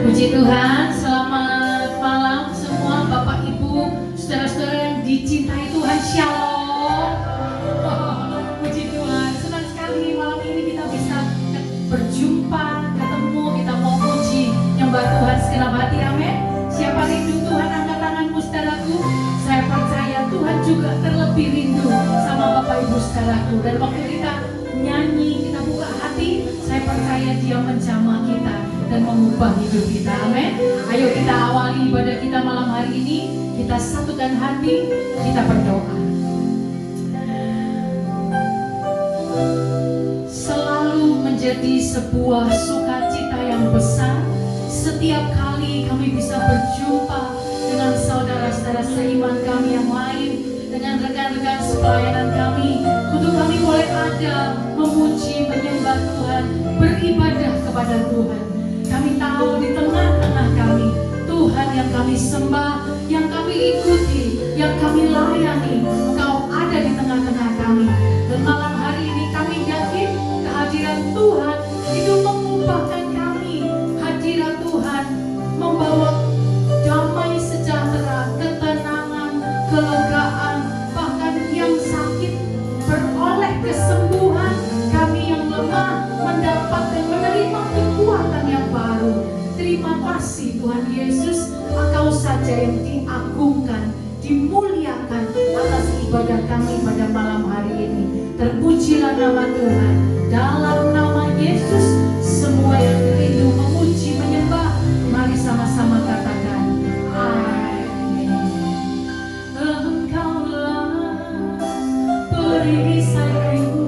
Puji Tuhan, selamat malam semua Bapak Ibu, saudara-saudara yang dicintai Tuhan, Shalom. Puji Tuhan, senang sekali malam ini kita bisa berjumpa, ketemu, kita mau puji nyembah Tuhan segenap hati, amin. Siapa rindu Tuhan, angkat tanganmu saudaraku. Saya percaya Tuhan juga terlebih rindu sama Bapak Ibu saudaraku. Dan waktu kita nyanyi, kita buka hati, saya percaya Dia menjamah kita dan mengubah hidup kita, amin. Ayo kita awali ibadah kita malam hari ini. Kita satukan hati, kita berdoa. Selalu menjadi sebuah sukacita yang besar setiap kali kami bisa berjumpa dengan saudara-saudara seiman kami yang lain, dengan rekan-rekan sepelayanan kami, untuk kami boleh ada, memuji, menyembah Tuhan, beribadah kepada Tuhan. Kami tahu di tengah-tengah kami, Tuhan yang kami sembah, yang kami ikuti, yang kami layani, Engkau ada di tengah-tengah kami. Dan malam hari ini kami yakin kehadiran Tuhan itu mengubahkan kami. Hadirat Tuhan membawa damai sejahtera, ketenangan, kelegaan, bahkan yang sakit beroleh kesembuhan, kami yang lemah mendapat dan menerima kekuatan yang baru. Terima kasih Tuhan Yesus, Engkau saja yang diagungkan, dimuliakan atas ibadah kami pada malam hari ini. Terpujilah nama Tuhan. Dalam nama Yesus, semua yang rindu memuji, menyembah, mari sama-sama katakan amin. Engkaulah perisaiku,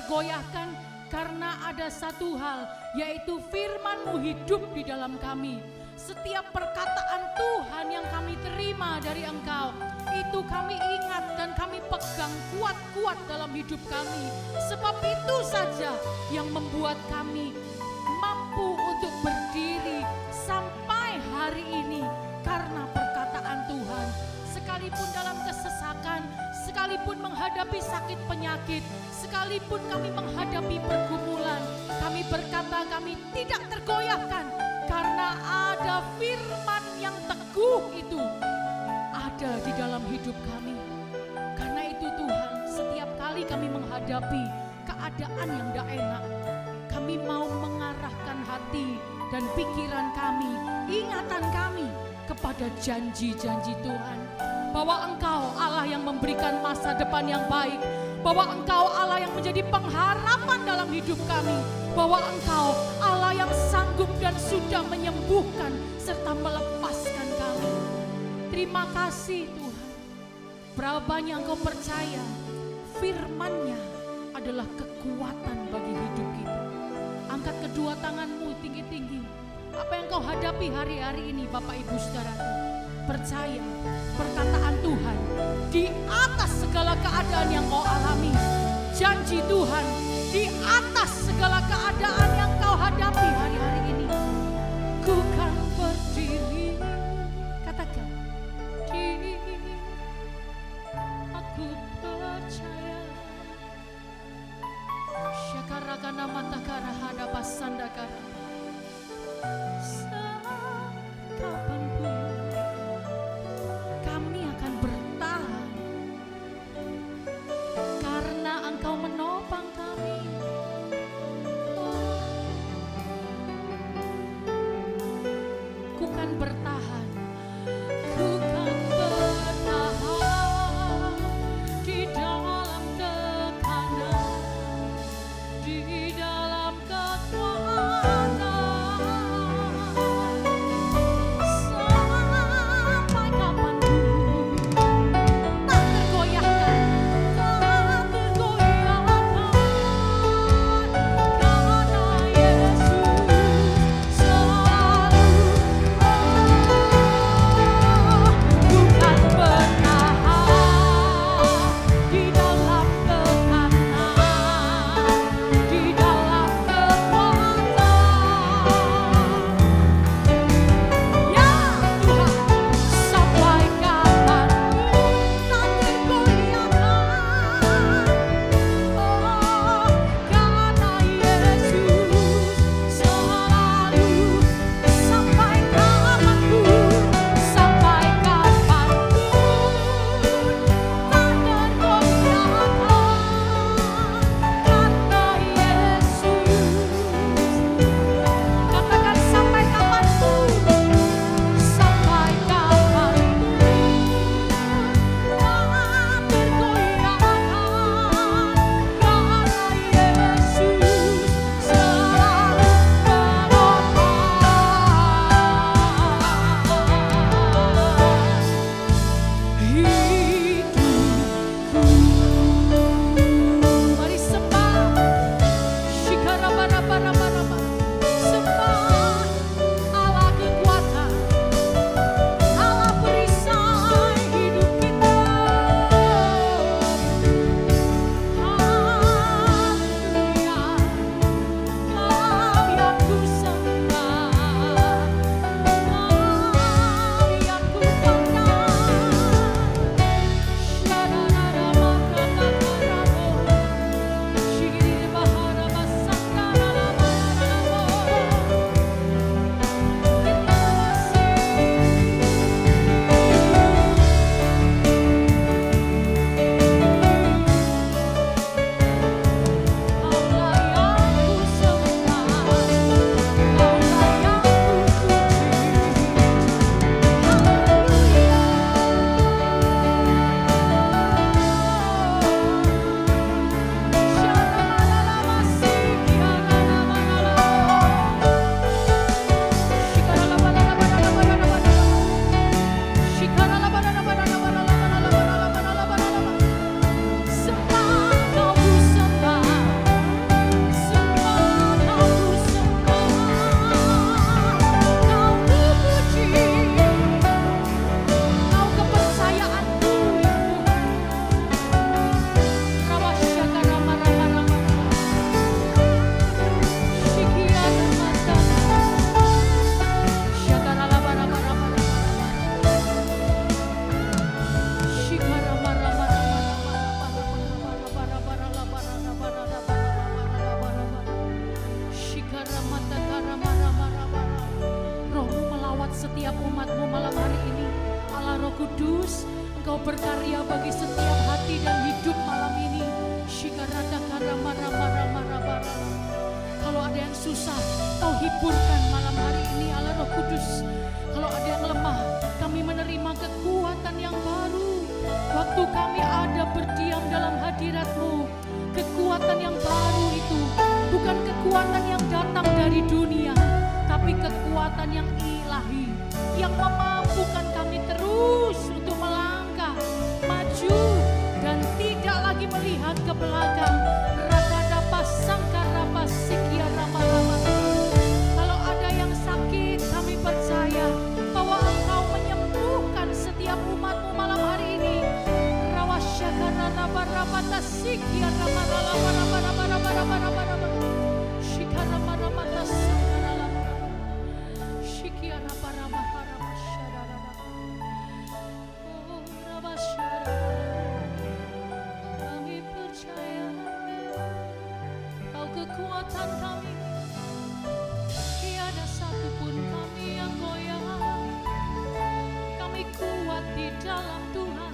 tergoyahkan karena ada satu hal, yaitu firman-Mu hidup di dalam kami. Setiap perkataan Tuhan yang kami terima dari Engkau, itu kami ingat dan kami pegang kuat-kuat dalam hidup kami. Sebab itu saja yang membuat kami mampu untuk berdiri sampai hari ini karena perkataan Tuhan. Sekalipun dalam kesesakan, sekalipun menghadapi sakit penyakit, sekalipun kami menghadapi pergumulan, kami berkata kami tidak tergoyahkan karena ada firman yang teguh itu ada di dalam hidup kami. Karena itu Tuhan, setiap kali kami menghadapi keadaan yang tidak enak, kami mau mengarahkan hati dan pikiran kami, ingatan kami kepada janji-janji Tuhan. Bahwa Engkau Allah yang memberikan masa depan yang baik. Bahwa Engkau Allah yang menjadi pengharapan dalam hidup kami. Bahwa Engkau Allah yang sanggup dan sudah menyembuhkan serta melepaskan kami. Terima kasih Tuhan. Berapa banyak Engkau percaya firman-Nya adalah kekuatan bagi hidup kita. Angkat kedua tanganmu tinggi-tinggi. Apa yang kau hadapi hari-hari ini Bapak Ibu Saudaraku, percaya perkataan Tuhan di atas segala keadaan yang kau alami. Janji Tuhan di atas segala keadaan yang kau hadapi hari-hari ini. Ku kan berdiri, katakan, di aku percaya. Syakarakana matakara hadapasandakara. Kapanpun kami akan bertahan karena Engkau menopang kami. Ku kan bertahan, ku kan bertahan di dalam tekanan, di dalam kekuatan. Di dalam setiap umat-Mu malam hari ini. Allah Roh Kudus, Engkau berkarya bagi setiap hati dan hidup malam ini. Kalau ada yang susah, Kau hiburkan malam hari ini Allah Roh Kudus. Kalau ada yang lemah, kami menerima kekuatan yang baru. Waktu kami ada berdiam dalam hadirat-Mu, kekuatan yang baru itu bukan kekuatan yang datang dari dunia, tapi kekuatan yang ilahi, yang memampukan kami terus untuk melangkah maju dan tidak lagi melihat ke belakang. Kalau ada yang sakit, kami percaya bahwa Engkau menyembuhkan setiap umat-Mu malam hari ini. Kami percaya Kau kekuatan kami, tiada satupun kami yang goyah. Kami kuat di dalam Tuhan.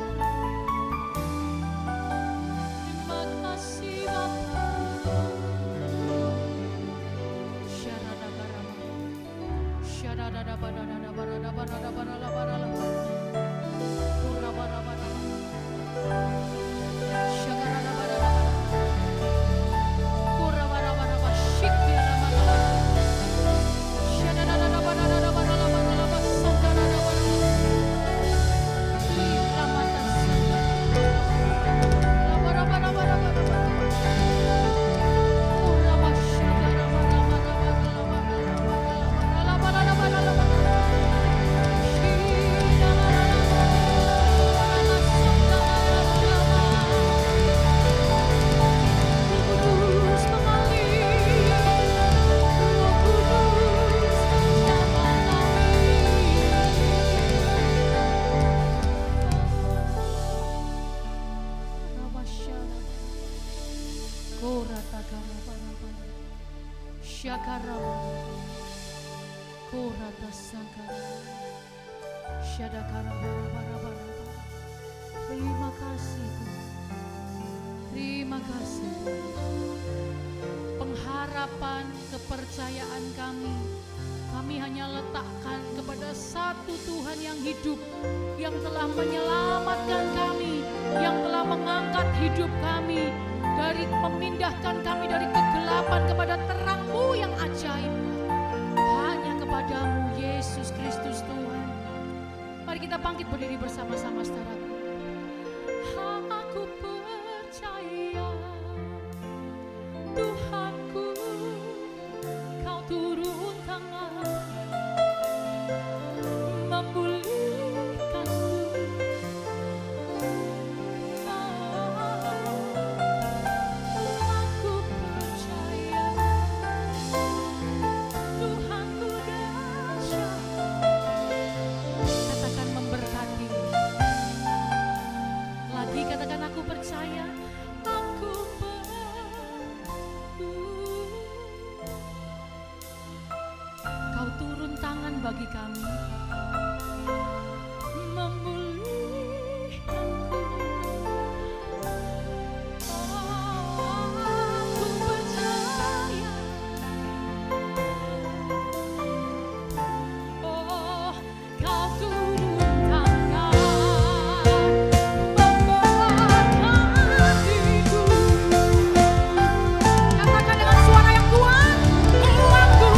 Terima kasih Bapa. Terima kasih, terima kasih. Pengharapan, kepercayaan kami hanya letakkan kepada satu Tuhan yang hidup, yang telah menyelamatkan kami, yang telah mengangkat hidup kami, memindahkan kami dari kegelapan kepada terang-Mu yang ajaib. Hanya kepadamu Yesus Kristus Tuhan. Mari kita bangkit berdiri bersama-sama saudaraku. Aku percaya Tuhanku, Kau turun tangan memulihkanku. Aku percaya Tuhanku dahsyat. Katakan memberkati. Lagi katakan aku percaya. Kau turun tangan bagi kami, memulihkanku. Aku percaya, oh Kau turun tangan membuat hatiku. Katakan dengan suara yang kuat, aku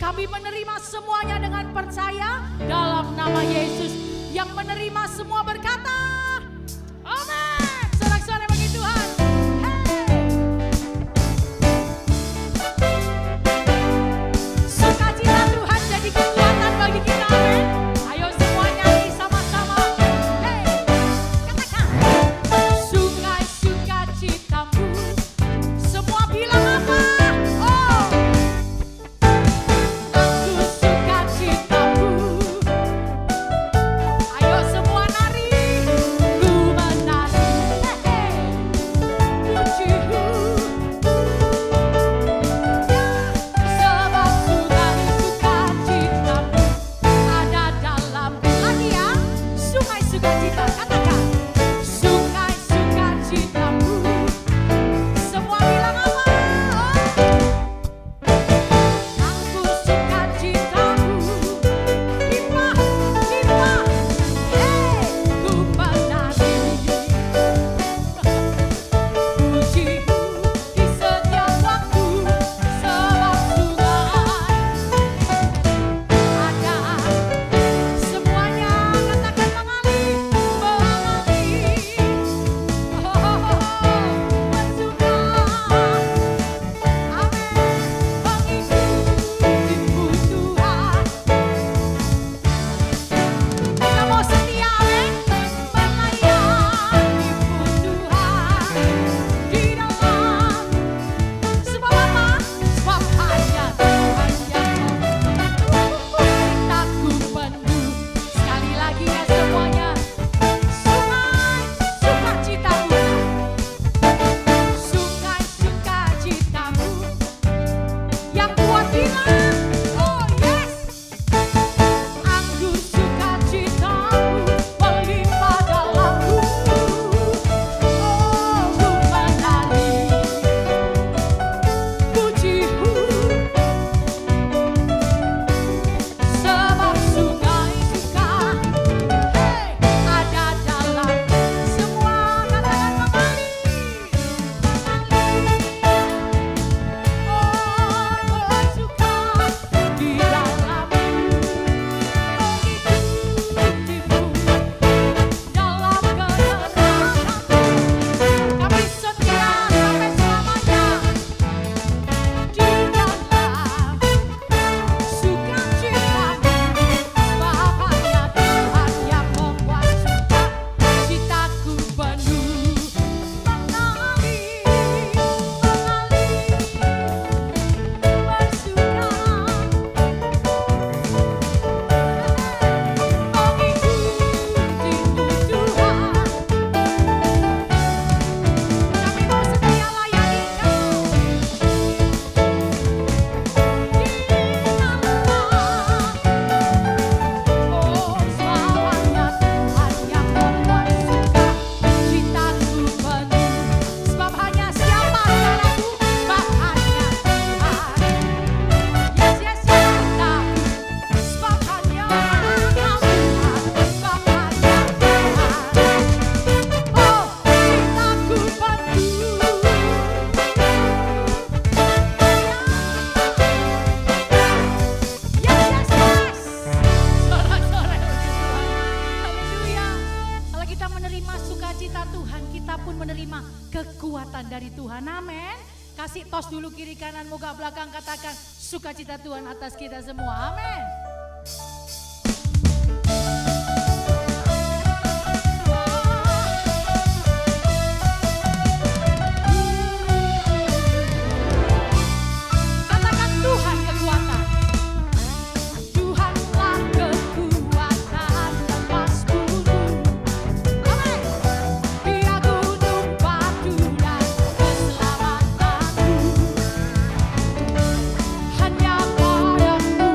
Kami menerima semuanya dengan percaya dalam nama Yesus. Yang menerima semua berkata, amin. Sorak-sorai bagi Tuhan. Hey. Sukacita Tuhan jadi kekuatan bagi kita, amin. Ayo semua nyanyi sama-sama. Hey, katakan. Sungai sukacitamu. Semua bilang apa? Oh. Aku sukacitamu. Ayo semua nari. Ku menari. Hey, pujimu. Sebab sungai sukacitamu ada dalam. Lagi ya, sungai sukacita. Katakan, sungai sukacitamu. Semua bilang apa? Aku sukacitamu. Limpah, limpah. Hey, ku menari. Pujimu di setiap waktu. Sebab sungai ada. Semuanya katakan mengalir, mengalir. Bersuka, amin, mengikutimu Tuhan. Kita mau setia, amin, melayanimu Tuhan. Di dalam sebab apa? Sebab hanya Tuhan yang cintaku penuh. Sekali lagi ya semuanya. Sungai sukacitamu. Sungai sukacitamu. Yang kuat bilang, oh yes. Anggur sukacitamu melimpah dalamku. Oh, ku menari. Pujimu. Sebab sungai suka, hey, ada dalam. Semua katakan mengalir, mengalir. Oh, bersuka di dalammu, mengikutimu dalam keneranganmu. Kami setia sampai selamanya di dalam sukacitamu. Sebab hanya Tuhan yang membuat sukacitaku penuh. Mengalir, mengalir, bersuka, mengikutimu Tuhan. Kami mau setia layani Kau. Oh, sebab hanya Tuhan yang membuat sukacitaku penuh. Sebab hanya siapa saudaraku? Sebab hanya Tuhan. Yes, yes, yes, cintaku. Sebab hanya Kau Tuhan. Sebab hanya Tuhan. Oh, cintaku penuh. Yes, yes, yes. Sorak-sorai bagi Tuhan. Haleluya. Kalau kita menerima sukacita Tuhan, kita pun menerima kekuatan dari Tuhan. Amin. Kasih tos dulu kiri kanan, muka belakang, katakan sukacita Tuhan atas kita semua. Amin. Katakan Tuhan kekuatan. Tuhanlah kekuatan lepas gunung. Amin. Dia gunung batu dan keselamatanku. Hanya padamu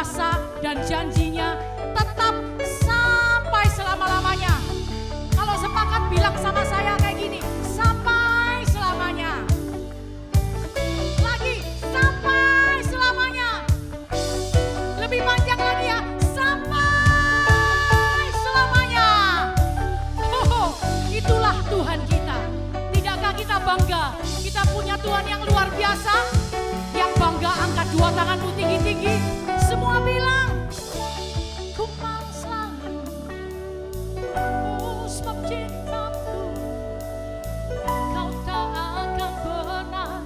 kuasa dan janjinya tetap sampai selama-lamanya. Kalau sepakat bilang sama saya kayak gini, sampai selamanya. Lagi, sampai selamanya. Lebih panjang lagi ya, sampai selamanya. Oh, itulah Tuhan kita. Tidakkah kita bangga? Kita punya Tuhan yang luar biasa. Yang bangga angkat dua tanganmu tinggi-tinggi. Semua bilang, ku mau selalu, oh sebab cintamu, kau tak akan pernah.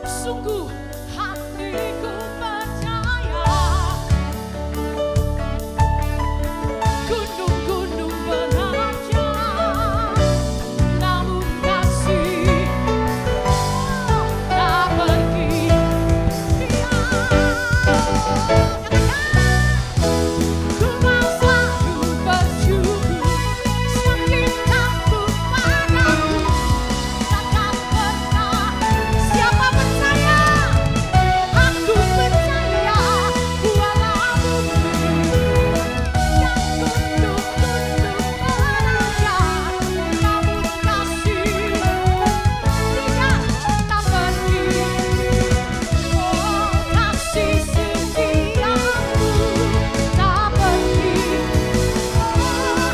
Sungguh hatiku percaya, gunung-gunung menerjang, namun kasih tak pergi. Ku mau selalu bersyukur, semakin kamu padaku, takkan pernah. Siapa percaya? Aku percaya, walau bumi yang tunduk-tunduk menerjang, namun kasih tidak tak pergi. Oh, kasih setiamu tak pergi. Oh,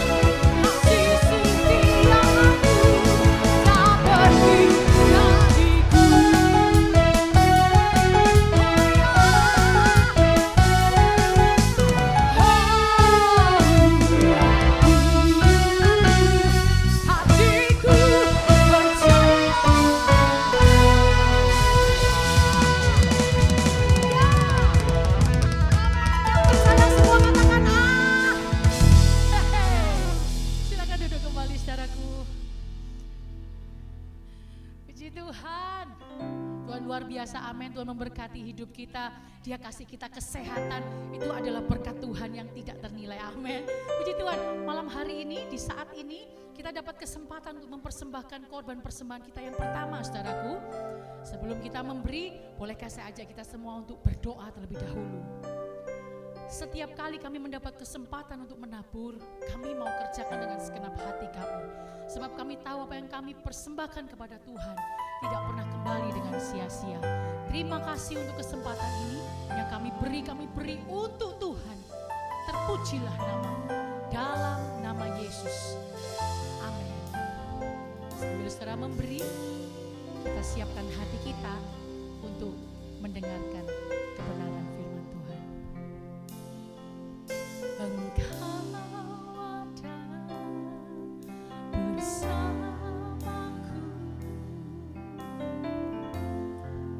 kasih setiamu tak pergi dariku. Hatiku percaya. Percaya semua katakan ah. Silakan duduk kembali saudaraku. Puji Tuhan. Tuhan luar biasa, amin. Tuhan memberkati hidup kita. Dia kasih kita kesehatan. Itu adalah berkat Tuhan yang tidak ternilai, amin. Puji Tuhan, malam hari ini, di saat ini kita dapat kesempatan untuk mempersembahkan korban persembahan kita yang pertama, saudaraku. Sebelum kita memberi, bolehkah saya ajak kita semua untuk berdoa terlebih dahulu. Setiap kali kami mendapat kesempatan untuk menabur, kami mau kerjakan dengan segenap hati kami. Sebab kami tahu apa yang kami persembahkan kepada Tuhan tidak pernah kembali dengan sia-sia. Terima kasih untuk kesempatan ini yang kami beri untuk Tuhan. Terpujilah nama-Mu dalam nama Yesus. Amin. Sambil saudara memberi, kita siapkan hati kita untuk mendengarkan kebenaran firman Tuhan. Engkau ada bersamaku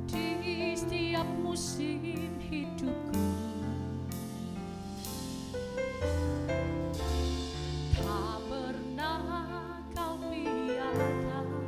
di setiap musim hidupku. Tak pernah kau biarkanku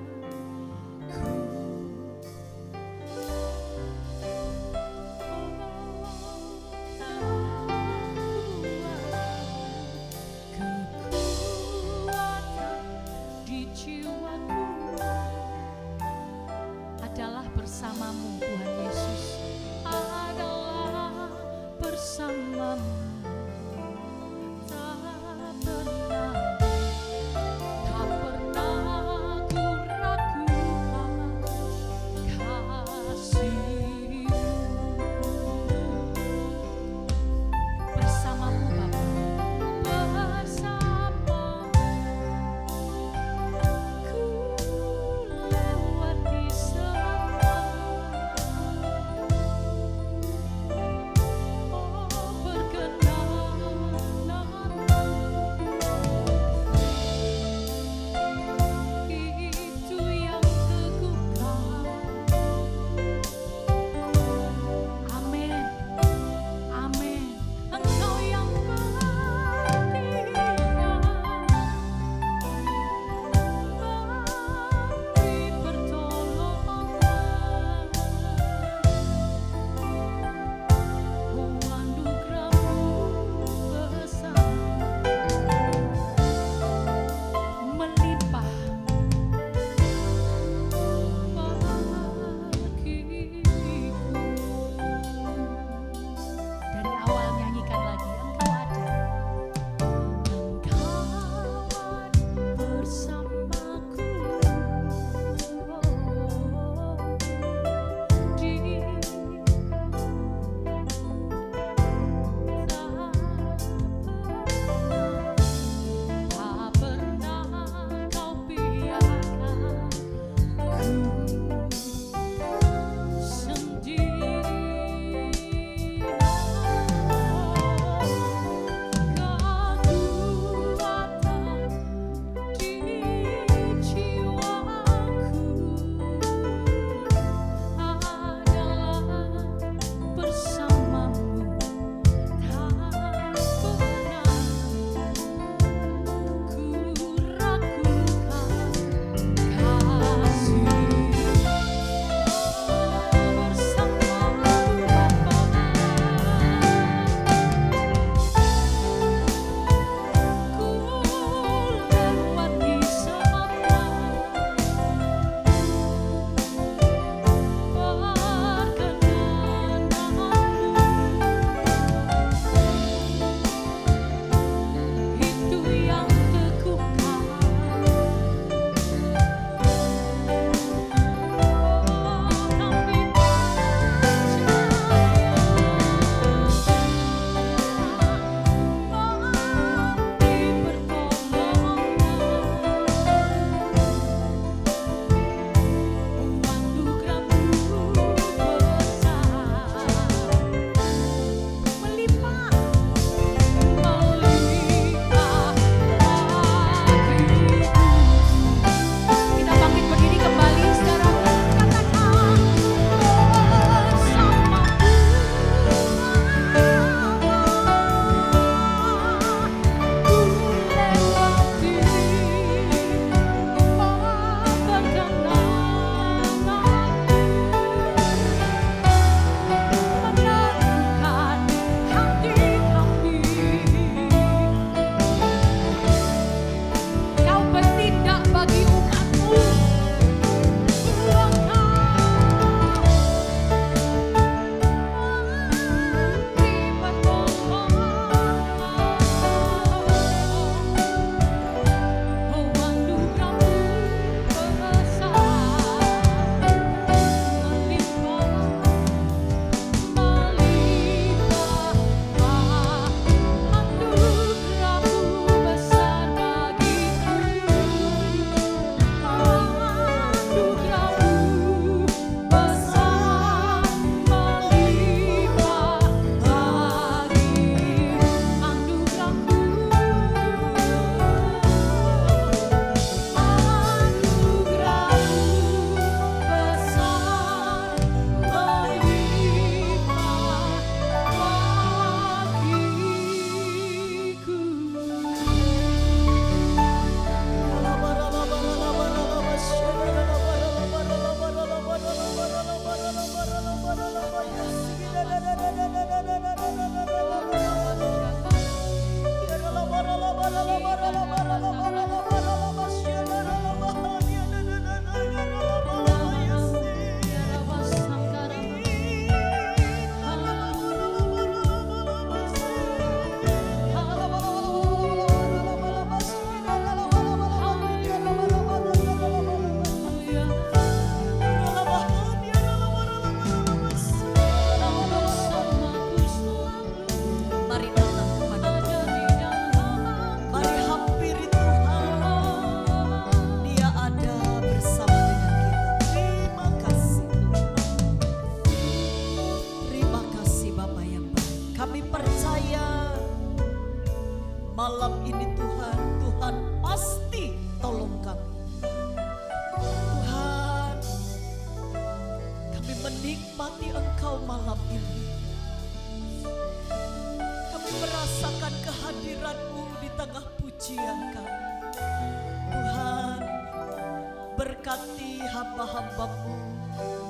berkati hamba-hambamu,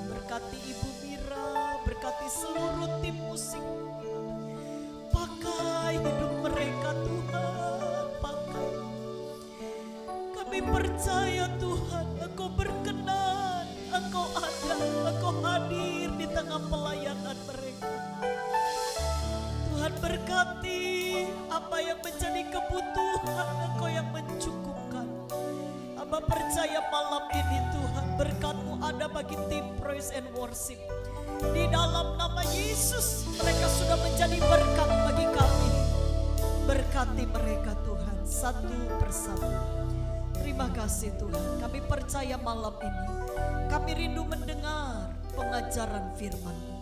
berkati Ibu Mira, berkati seluruh tim musik. Pakai hidup mereka Tuhan, pakai. Kami percaya Tuhan, Engkau berkenan, Engkau ada, Engkau hadir di tengah pelayanan mereka. Tuhan berkati apa yang menjadi kebutuhan, Engkau yang mencukupkan. Hamba percaya malam ini Tuhan, berkat-Mu ada bagi tim Praise and Worship. Di dalam nama Yesus mereka sudah menjadi berkat bagi kami. Berkati mereka Tuhan satu persatu. Terima kasih Tuhan, kami percaya malam ini kami rindu mendengar pengajaran firman-Mu.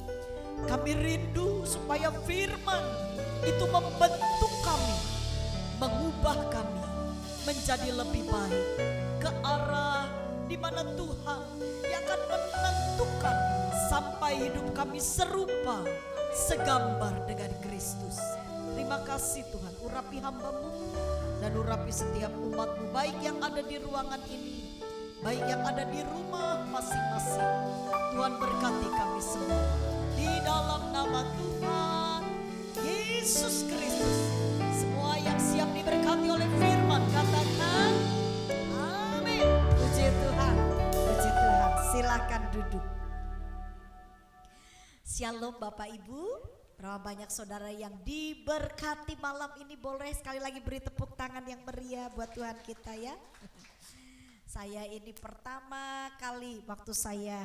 Kami rindu supaya firman itu membentuk kami, mengubah kami menjadi lebih baik ke arah di mana Tuhan yang akan menentukan sampai hidup kami serupa, segambar dengan Kristus. Terima kasih Tuhan, urapi hamba-Mu dan urapi setiap umat-Mu, baik yang ada di ruangan ini, baik yang ada di rumah masing-masing. Tuhan berkati kami semua. Di dalam nama Tuhan Yesus Kristus, semua yang siap diberkati oleh firman katakan amin. Puji Tuhan, puji Tuhan. Silakan duduk. Shalom Bapak Ibu, berapa banyak saudara yang diberkati malam ini. Boleh sekali lagi beri tepuk tangan yang meriah buat Tuhan kita ya. Saya ini pertama kali waktu saya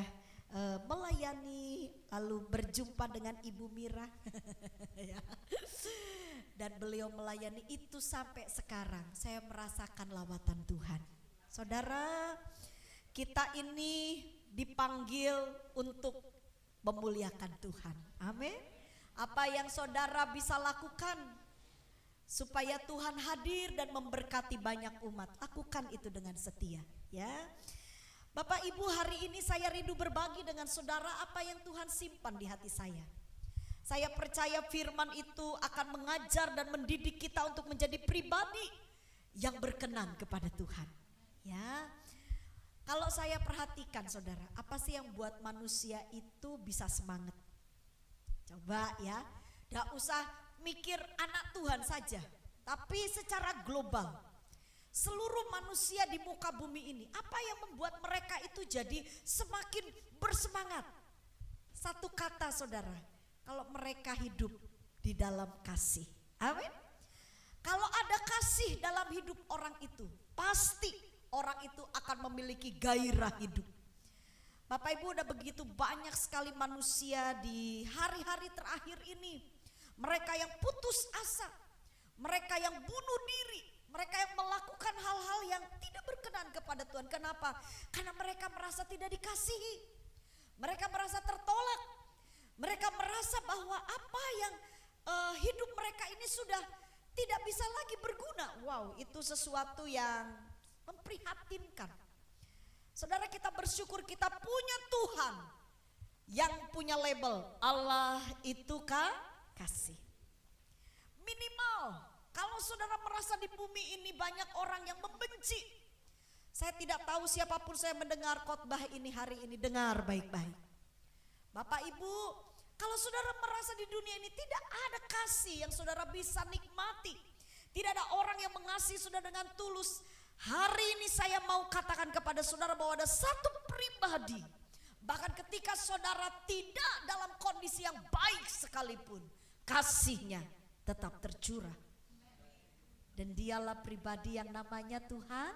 melayani lalu berjumpa dengan Ibu Mira dan beliau melayani itu sampai sekarang saya merasakan lawatan Tuhan. Saudara, kita ini dipanggil untuk memuliakan Tuhan. Amin. Apa yang saudara bisa lakukan supaya Tuhan hadir dan memberkati banyak umat, lakukan itu dengan setia ya. Bapak Ibu, hari ini saya rindu berbagi dengan saudara apa yang Tuhan simpan di hati saya. Saya percaya firman itu akan mengajar dan mendidik kita untuk menjadi pribadi yang berkenan kepada Tuhan. Ya, kalau saya perhatikan saudara, apa sih yang buat manusia itu bisa semangat? Coba ya, gak usah mikir anak Tuhan saja, tapi secara global. Seluruh manusia di muka bumi ini, apa yang membuat mereka itu jadi semakin bersemangat? Satu kata saudara, kalau mereka hidup di dalam kasih. Amin. Kalau ada kasih dalam hidup orang itu, pasti orang itu akan memiliki gairah hidup. Bapak Ibu, udah begitu banyak sekali manusia di hari-hari terakhir ini. Mereka yang putus asa, mereka yang bunuh diri, mereka yang melakukan hal-hal yang tidak berkenan kepada Tuhan. Kenapa? Karena mereka merasa tidak dikasihi. Mereka merasa tertolak. Mereka merasa bahwa apa yang hidup mereka ini sudah tidak bisa lagi berguna. Wow, itu sesuatu yang memprihatinkan. Saudara, kita bersyukur kita punya Tuhan yang punya label Allah itu kasih. Minimal kalau saudara merasa di bumi ini banyak orang yang membenci, saya tidak tahu siapapun saya mendengar khotbah ini hari ini, dengar baik-baik. Bapak Ibu, kalau saudara merasa di dunia ini tidak ada kasih yang saudara bisa nikmati, tidak ada orang yang mengasihi saudara dengan tulus, hari ini saya mau katakan kepada saudara bahwa ada satu pribadi, bahkan ketika saudara tidak dalam kondisi yang baik sekalipun, kasihnya tetap tercurah. Dan dialah pribadi yang namanya Tuhan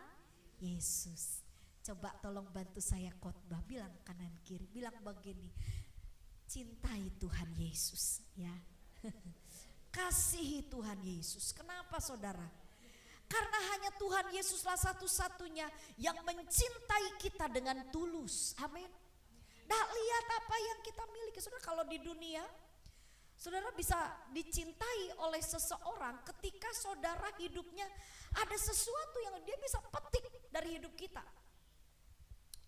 Yesus. Coba tolong bantu saya khotbah, bilang kanan kiri, bilang begini, cintai Tuhan Yesus ya. Kasihi Tuhan Yesus. Kenapa saudara? Karena hanya Tuhan Yesuslah satu-satunya yang mencintai kita dengan tulus. Amin. Nah, lihat apa yang kita miliki. Saudara, kalau di dunia saudara bisa dicintai oleh seseorang ketika saudara hidupnya ada sesuatu yang dia bisa petik dari hidup kita.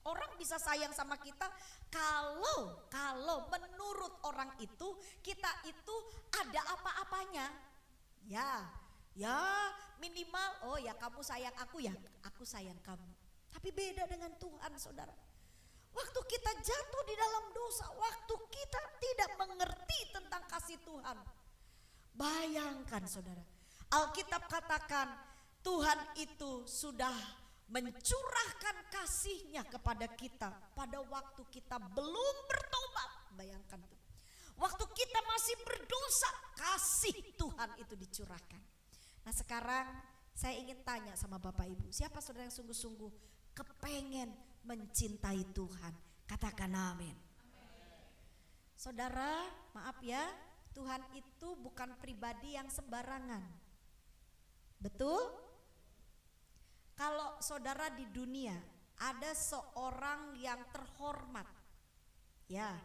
Orang bisa sayang sama kita kalau menurut orang itu kita itu ada apa-apanya. Ya minimal, oh ya kamu sayang aku ya, aku sayang kamu. Tapi beda dengan Tuhan, saudara. Waktu kita jatuh di dalam dosa, waktu kita tidak mengerti tentang kasih Tuhan. Bayangkan saudara, Alkitab katakan Tuhan itu sudah mencurahkan kasih-Nya kepada kita pada waktu kita belum bertobat. Bayangkan tuh. Waktu kita masih berdosa, kasih Tuhan itu dicurahkan. Nah sekarang saya ingin tanya sama Bapak Ibu, siapa saudara yang sungguh-sungguh kepengen mencintai Tuhan? Katakan amin. Saudara, maaf ya, Tuhan itu bukan pribadi yang sembarangan. Betul? Kalau saudara di dunia ada seorang yang terhormat, ya,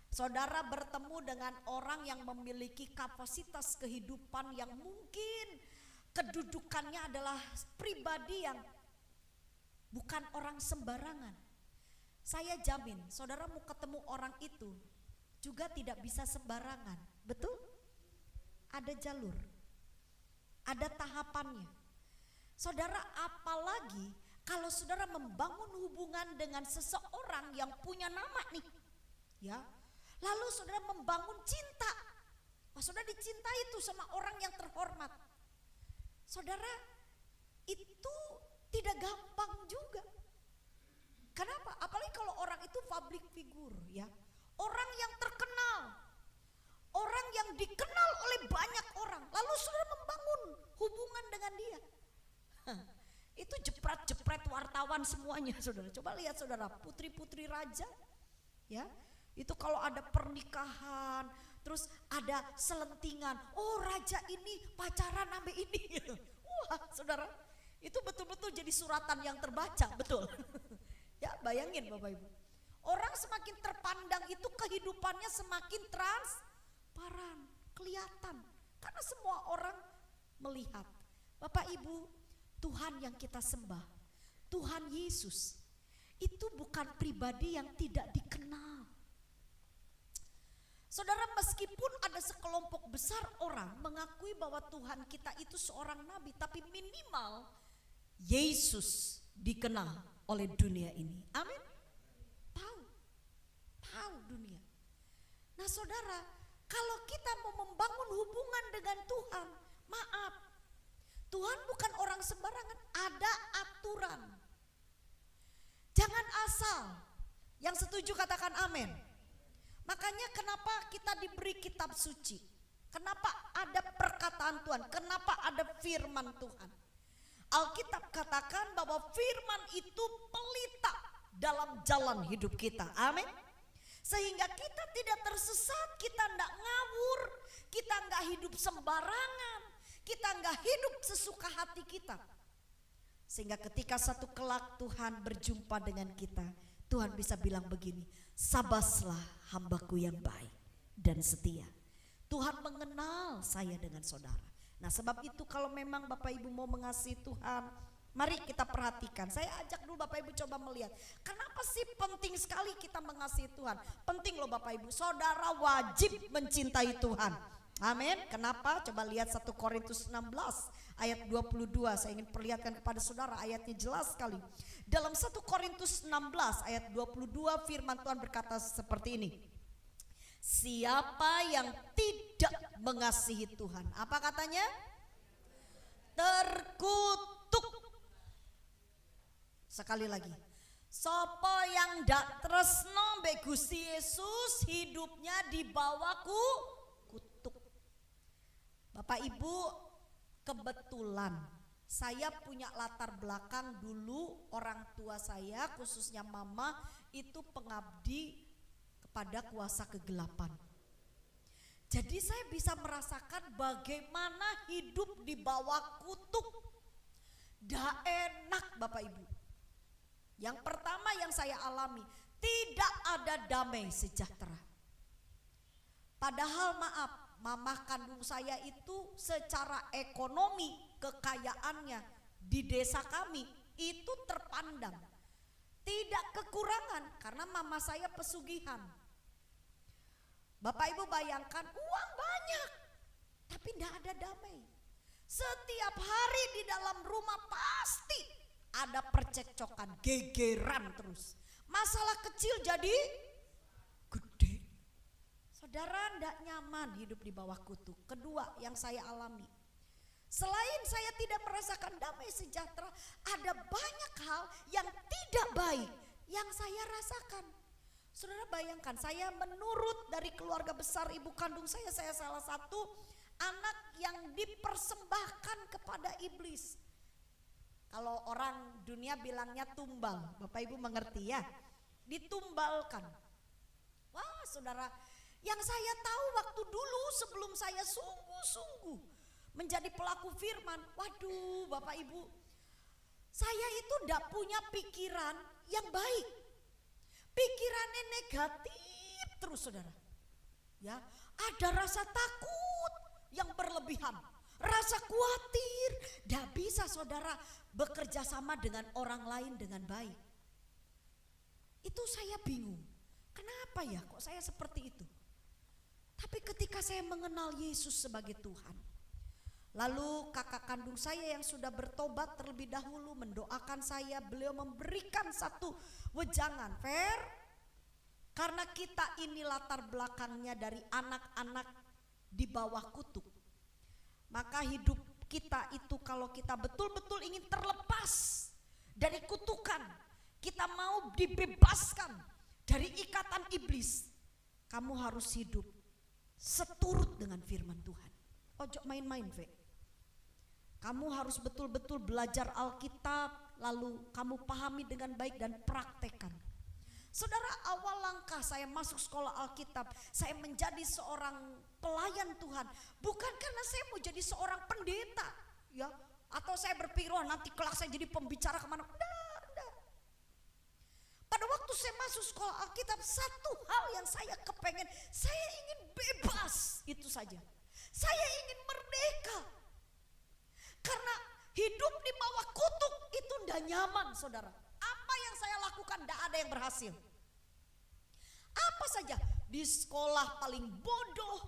saudara bertemu dengan orang yang memiliki kapasitas kehidupan yang mungkin kedudukannya adalah pribadi yang bukan orang sembarangan. Saya jamin saudara mau ketemu orang itu juga tidak bisa sembarangan. Betul? Ada jalur, ada tahapannya. Saudara, apalagi kalau saudara membangun hubungan dengan seseorang yang punya nama nih, ya, lalu saudara membangun cinta. Saudara dicintai itu sama orang yang terhormat. Saudara, itu tidak gampang juga. Kenapa? Apalagi kalau orang itu public figure, ya, orang yang terkenal, orang yang dikenal oleh banyak orang, lalu saudara membangun hubungan dengan dia. Itu jepret-jepret wartawan semuanya, saudara. Coba lihat saudara, putri-putri raja, ya, itu kalau ada pernikahan, terus ada selentingan, oh raja ini pacaran sama ini, gitu. Wah saudara, itu betul-betul jadi suratan yang terbaca, betul. Ya bayangin Bapak Ibu, orang semakin terpandang itu kehidupannya semakin transparan, kelihatan, karena semua orang melihat. Bapak Ibu, Tuhan yang kita sembah, Tuhan Yesus, itu bukan pribadi yang tidak dikenal. Saudara, meskipun ada sekelompok besar orang mengakui bahwa Tuhan kita itu seorang nabi, tapi minimal Yesus dikenal oleh dunia ini. Amin. Tahu dunia. Nah saudara, kalau kita mau membangun hubungan dengan Tuhan, maaf, Tuhan bukan orang sembarangan, ada aturan. Jangan asal. Yang setuju katakan amin. Makanya kenapa kita diberi kitab suci? Kenapa ada perkataan Tuhan? Kenapa ada firman Tuhan? Alkitab katakan bahwa firman itu pelita dalam jalan hidup kita. Amin. Sehingga kita tidak tersesat, kita tidak ngawur, kita nggak hidup sembarangan, kita nggak hidup sesuka hati kita. Sehingga ketika satu kelak Tuhan berjumpa dengan kita, Tuhan bisa bilang begini, sabaslah hambaku yang baik dan setia. Tuhan mengenal saya dengan saudara. Nah sebab itu kalau memang Bapak Ibu mau mengasihi Tuhan, mari kita perhatikan. Saya ajak dulu Bapak Ibu coba melihat, kenapa sih penting sekali kita mengasihi Tuhan? Penting loh Bapak Ibu, saudara wajib mencintai Tuhan. Amin. Kenapa? Coba lihat 1 Korintus 16 ayat 22. Saya ingin perlihatkan kepada saudara, ayatnya jelas sekali. Dalam 1 Korintus 16 ayat 22 firman Tuhan berkata seperti ini. Siapa yang tidak mengasihi Tuhan, apa katanya? Terkutuk. Sekali lagi. Sopo yang dak tresno mbek Gusti Yesus, hidupnya di bawah kutuk. Bapak Ibu, kebetulan saya punya latar belakang dulu, orang tua saya khususnya mama itu pengabdi kepada kuasa kegelapan. Jadi saya bisa merasakan bagaimana hidup di bawah kutuk. Dah enak Bapak Ibu. Yang pertama yang saya alami, tidak ada damai sejahtera. Padahal maaf, mama kandung saya itu secara ekonomi kekayaannya di desa kami itu terpandang. Tidak kekurangan karena mama saya pesugihan. Bapak Ibu bayangkan uang banyak tapi tidak ada damai. Setiap hari di dalam rumah pasti ada percekcokan, gegeran terus. Masalah kecil jadi gede. Saudara, tidak nyaman hidup di bawah kutuk. Kedua yang saya alami, selain saya tidak merasakan damai sejahtera, ada banyak hal yang tidak baik yang saya rasakan. Saudara bayangkan, saya menurut dari keluarga besar ibu kandung saya salah satu anak yang dipersembahkan kepada iblis. Kalau orang dunia bilangnya tumbal, Bapak Ibu mengerti ya? Ditumbalkan. Wah saudara, yang saya tahu waktu dulu sebelum saya sungguh-sungguh menjadi pelaku firman, waduh Bapak Ibu, saya itu tidak punya pikiran yang baik. Pikirannya negatif terus saudara. Ya, ada rasa takut yang berlebihan, rasa khawatir, tidak bisa saudara bekerja sama dengan orang lain dengan baik. Itu saya bingung, kenapa ya kok saya seperti itu. Tapi ketika saya mengenal Yesus sebagai Tuhan, lalu kakak kandung saya yang sudah bertobat terlebih dahulu mendoakan saya, beliau memberikan satu wejangan, Fer, karena kita ini latar belakangnya dari anak-anak di bawah kutuk, maka hidup kita itu kalau kita betul-betul ingin terlepas dari kutukan, kita mau dibebaskan dari ikatan iblis, kamu harus hidup seturut dengan firman Tuhan. Ojo main-main, Ve. Kamu harus betul-betul belajar Alkitab, lalu kamu pahami dengan baik dan praktekkan. Saudara, awal langkah saya masuk sekolah Alkitab, saya menjadi seorang pelayan Tuhan, bukan karena saya mau jadi seorang pendeta, ya, atau saya berpikir wah nanti kelak saya jadi pembicara kemana. Enggak. Pada waktu saya masuk sekolah Alkitab, satu hal yang saya kepengen, saya ingin bebas, itu saja. Saya ingin merdeka. Karena hidup di bawah kutuk itu tidak nyaman, saudara. Apa yang saya lakukan tidak ada yang berhasil. Apa saja, di sekolah paling bodoh,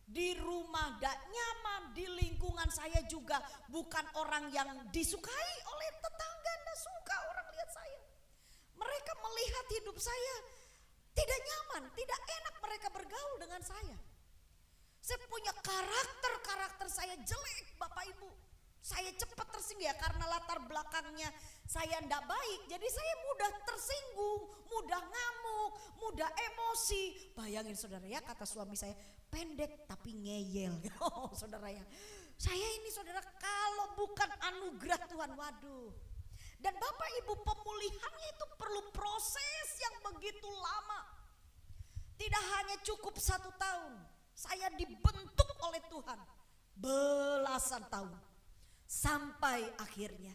di rumah tidak nyaman, di lingkungan saya juga bukan orang yang disukai oleh tetangga, tidak suka orang lihat saya. Mereka melihat hidup saya tidak nyaman, tidak enak mereka bergaul dengan saya. Saya punya karakter saya jelek, Bapak Ibu. Saya cepat tersinggung ya karena latar belakangnya saya tidak baik. Jadi saya mudah tersinggung, mudah ngamuk, mudah emosi. Bayangin saudara ya, kata suami saya, pendek tapi ngeyel. Oh saudara ya, saya ini saudara kalau bukan anugerah Tuhan, waduh. Dan Bapak Ibu, pemulihannya itu perlu proses yang begitu lama. Tidak hanya cukup 1 tahun. Saya dibentuk oleh Tuhan belasan tahun. Sampai akhirnya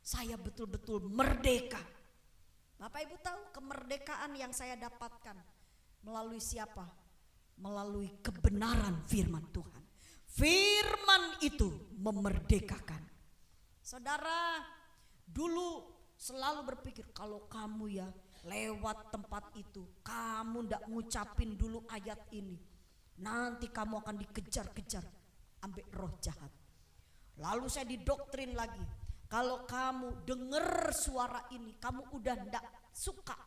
saya betul-betul merdeka. Bapak Ibu tahu kemerdekaan yang saya dapatkan melalui siapa? Melalui kebenaran firman Tuhan. Firman itu memerdekakan. Saudara, dulu selalu berpikir kalau kamu ya lewat tempat itu, kamu ndak ngucapin dulu ayat ini, nanti kamu akan dikejar-kejar ambek roh jahat. Lalu saya didoktrin lagi, kalau kamu dengar suara ini, kamu udah ndak suka,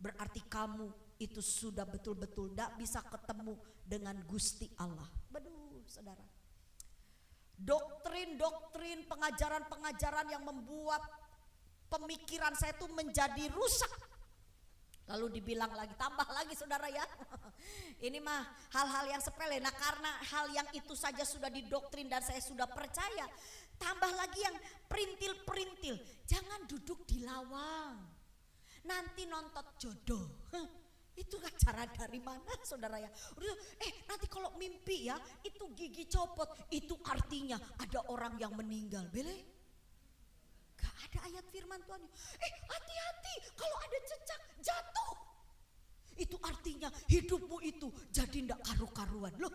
berarti kamu itu sudah betul-betul ndak bisa ketemu dengan Gusti Allah. Aduh saudara, doktrin-doktrin, pengajaran-pengajaran yang membuat pemikiran saya itu menjadi rusak. Lalu dibilang lagi, tambah lagi saudara ya. Ini mah hal-hal yang sepele. Nah karena hal yang itu saja sudah didoktrin dan saya sudah percaya, tambah lagi yang perintil-perintil. Jangan duduk di lawang, nanti nonton jodoh. Itu acara dari mana saudara ya? Nanti kalau mimpi ya itu gigi copot, itu artinya ada orang yang meninggal. Bele? Gak ada ayat firman Tuhan. Hati-hati kalau ada cecak jatuh. Itu artinya hidupmu itu jadi ndak karu-karuan. Loh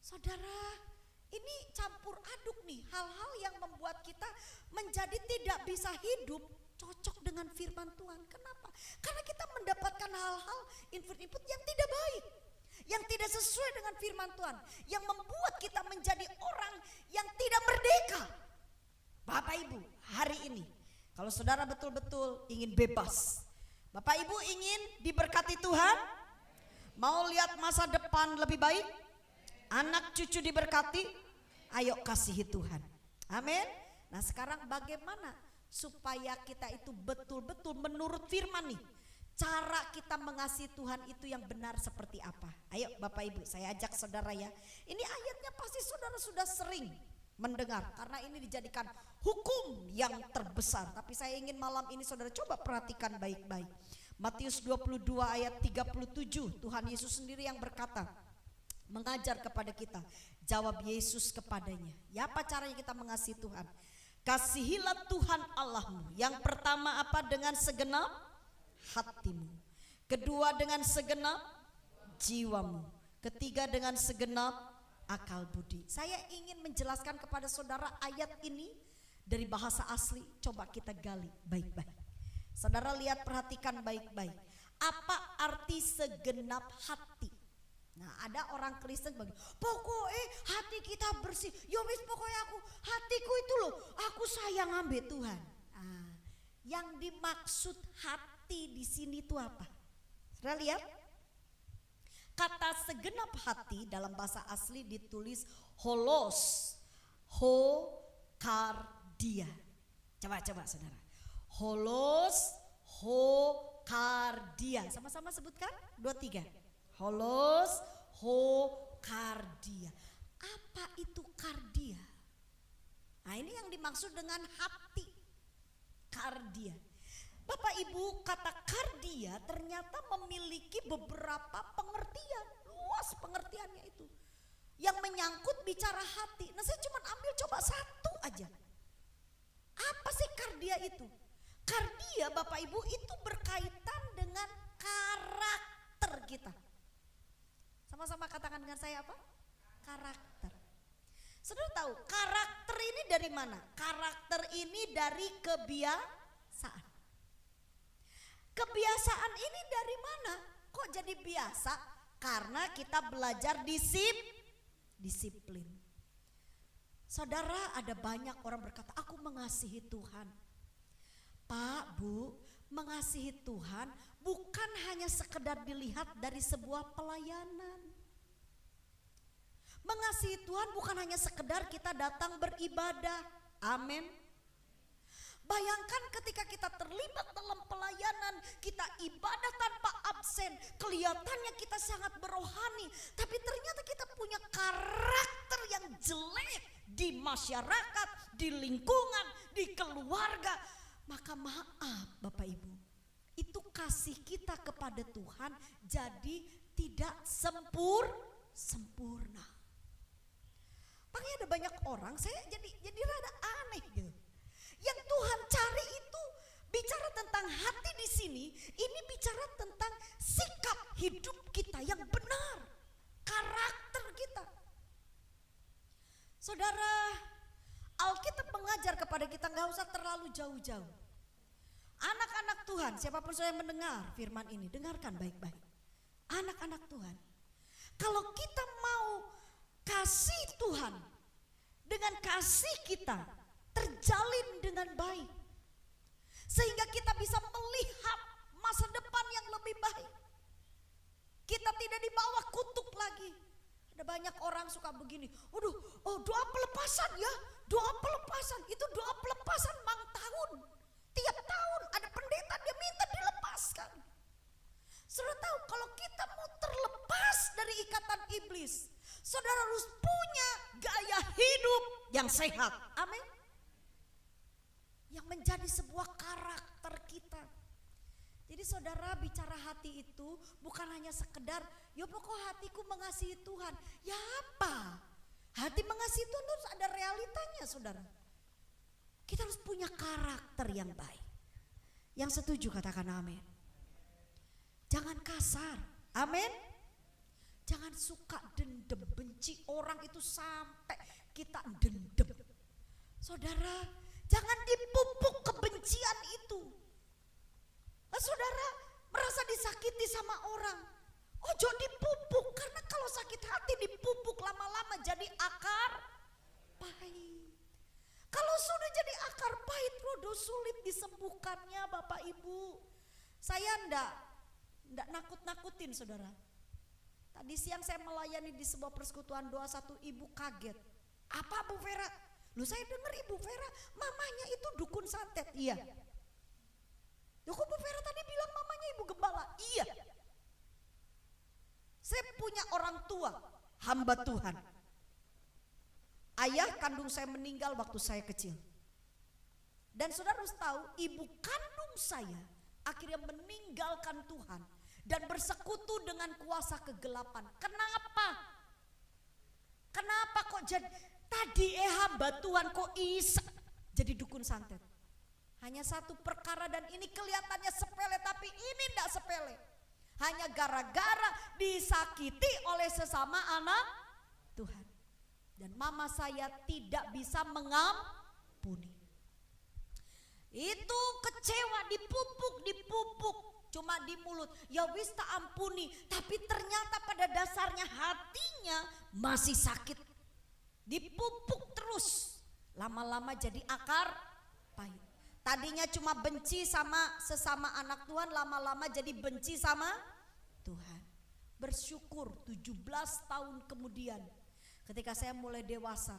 saudara, ini campur aduk nih, hal-hal yang membuat kita menjadi tidak bisa hidup cocok dengan firman Tuhan. Kenapa? Karena kita mendapatkan hal-hal input-input yang tidak baik, yang tidak sesuai dengan firman Tuhan, yang membuat kita menjadi orang yang tidak merdeka. Bapak Ibu, hari ini Kalau saudara betul-betul ingin bebas, Bapak Ibu ingin diberkati Tuhan, mau lihat masa depan lebih baik, anak cucu diberkati, ayo kasihi Tuhan. Amin. Nah sekarang bagaimana supaya kita itu betul-betul menurut firman nih, cara kita mengasihi Tuhan itu yang benar seperti apa? Ayo Bapak Ibu, saya ajak saudara ya. Ini ayatnya pasti saudara sudah sering mendengar, karena ini dijadikan hukum yang terbesar. Tapi saya ingin malam ini saudara coba perhatikan baik-baik. Matius 22 ayat 37, Tuhan Yesus sendiri yang berkata, mengajar kepada kita. Jawab Yesus kepadanya, ya apa caranya kita mengasihi Tuhan? Kasihilah Tuhan Allahmu. Yang pertama apa? Dengan segenap hatimu. Kedua dengan segenap jiwamu. Ketiga dengan segenap akal budi. Saya ingin menjelaskan kepada saudara ayat ini dari bahasa asli. Coba kita gali baik-baik. Saudara lihat, perhatikan baik-baik. Apa arti segenap hati? Nah ada orang Kristen bagi, pokoknya hati kita bersih. Ya wis pokoknya hatiku itu loh, aku sayang ambil Tuhan. Nah, yang dimaksud hati di sini itu apa? Saudara lihat. Kata segenap hati dalam bahasa asli ditulis holos, kardia. Coba saudara. Holos, kardia. Sama-sama sebutkan, 2, 3. Holos, kardia. Apa itu kardia? Nah ini yang dimaksud dengan hati, kardia. Bapak Ibu, kata kardia ternyata memiliki beberapa pengertian, luas pengertiannya itu, yang menyangkut bicara hati. Nah saya cuma ambil coba satu aja. Apa sih kardia itu? Kardia Bapak Ibu itu berkaitan dengan karakter kita. Sama-sama katakan dengan saya apa? Karakter. Saudara tahu karakter ini dari mana? Karakter ini dari kebiasaan. Kebiasaan ini dari mana? Kok jadi biasa? Karena kita belajar disiplin. Saudara, ada banyak orang berkata, aku mengasihi Tuhan. Pak, Bu, mengasihi Tuhan bukan hanya sekedar dilihat dari sebuah pelayanan. Mengasihi Tuhan bukan hanya sekedar kita datang beribadah. Amin. Bayangkan ketika kita terlibat dalam pelayanan, kita ibadah tanpa absen, kelihatannya kita sangat berohani, tapi ternyata kita punya karakter yang jelek di masyarakat, di lingkungan, di keluarga. Maka maaf Bapak Ibu, itu kasih kita kepada Tuhan jadi tidak sempurna. Makanya ada banyak orang, saya jadi rada aneh gitu. Yang Tuhan cari itu bicara tentang hati di sini, ini bicara tentang sikap hidup kita yang benar, karakter kita. Saudara, Alkitab mengajar kepada kita nggak usah terlalu jauh-jauh. Anak-anak Tuhan, siapapun saya mendengar firman ini, dengarkan baik-baik. Anak-anak Tuhan, kalau kita mau kasih Tuhan dengan kasih kita terjalin dengan baik, sehingga kita bisa melihat masa depan yang lebih baik. Kita tidak di bawah kutuk lagi. Ada banyak orang suka begini, doa pelepasan ya, doa pelepasan, itu doa pelepasan mang tahun. Tiap tahun ada pendeta dia minta dilepaskan. Saudara tahu kalau kita mau terlepas dari ikatan iblis, saudara harus punya gaya hidup yang sehat. Amin. Yang menjadi sebuah karakter kita. Jadi saudara, bicara hati itu bukan hanya sekedar ya pokok hatiku mengasihi Tuhan. Ya apa? Hati mengasihi Tuhan harus ada realitanya saudara. Kita harus punya karakter yang baik. Yang setuju katakan amin. Jangan kasar, amin. Jangan suka dendam, benci orang itu sampai kita dendam. Saudara, jangan dipupuk kebencian itu. Saudara merasa disakiti sama orang, ojo dipupuk, karena kalau sakit hati dipupuk lama-lama jadi akar pahit. Kalau sudah jadi akar pahit, rodo sulit disembuhkannya Bapak Ibu. Saya ndak nakut-nakutin saudara. Tadi siang saya melayani di sebuah persekutuan doa, satu ibu kaget. Apa Bu Vera? Loh saya dengar Ibu Vera mamanya itu dukun santet. Iya. Loh kok Bu Vera tadi bilang mamanya ibu gembala? Iya. Saya punya orang tua, hamba Tuhan. Ayah kandung saya meninggal waktu saya kecil. Dan saudara harus tahu, ibu kandung saya akhirnya meninggalkan Tuhan dan bersekutu dengan kuasa kegelapan. Kenapa? Kenapa kok jadi tadi hamba Tuhan kok bisa jadi dukun santet? Hanya satu perkara, dan ini kelihatannya sepele, tapi ini tidak sepele. Hanya gara-gara disakiti oleh sesama anak Tuhan. Dan mama saya tidak bisa mengampuni. Itu kecewa, dipupuk, cuma di mulut. Ya wis tak ampuni, tapi ternyata pada dasarnya hatinya masih sakit. Dipupuk terus, lama-lama jadi akar pahit. Tadinya cuma benci sama sesama anak Tuhan, lama-lama jadi benci sama Tuhan. Bersyukur 17 tahun kemudian ketika saya mulai dewasa,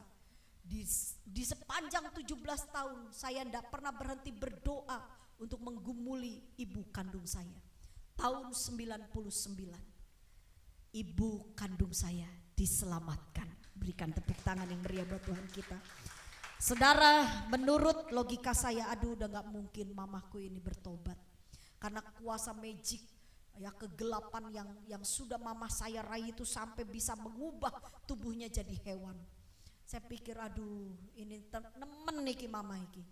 di sepanjang 17 tahun saya tidak pernah berhenti berdoa untuk menggumuli ibu kandung saya. Tahun 99 ibu kandung saya diselamatkan. Berikan tepuk tangan yang meriah buat Tuhan kita. Saudara, menurut logika saya, aduh udah gak mungkin mamaku ini bertobat. Karena kuasa magic, ya kegelapan yang sudah mama saya raih itu sampai bisa mengubah tubuhnya jadi hewan. Saya pikir aduh ini nemen niki mama iki.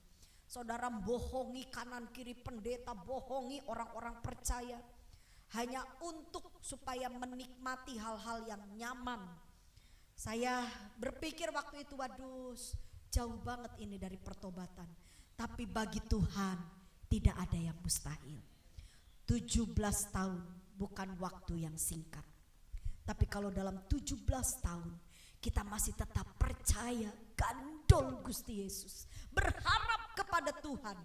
Saudara, bohongi kanan kiri pendeta, bohongi orang-orang percaya. Hanya untuk supaya menikmati hal-hal yang nyaman. Saya berpikir waktu itu, waduh jauh banget ini dari pertobatan. Tapi bagi Tuhan tidak ada yang mustahil. 17 tahun bukan waktu yang singkat. Tapi kalau dalam 17 tahun kita masih tetap percaya, gandol Gusti Yesus, berharap kepada Tuhan,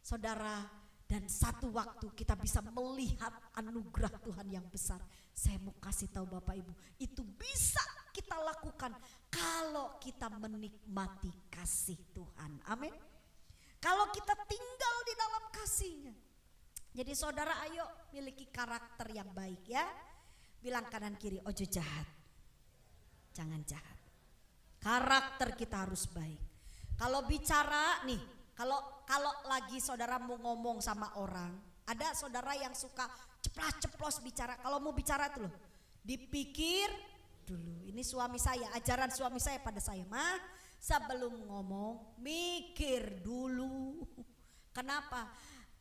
saudara, dan satu waktu kita bisa melihat anugerah Tuhan yang besar. Saya mau kasih tahu Bapak Ibu, itu bisa kita lakukan kalau kita menikmati kasih Tuhan. Amin. Kalau kita tinggal di dalam kasih-Nya. Jadi saudara, ayo miliki karakter yang baik ya. Bilang kanan kiri, ojo jahat, jangan jahat. Karakter kita harus baik. Kalau bicara nih, kalau lagi saudara mau ngomong sama orang, ada saudara yang suka ceplas-ceplos bicara. Kalau mau bicara tuh loh, dipikir dulu. Ini suami saya, ajaran suami saya pada saya, mah sebelum ngomong mikir dulu. Kenapa?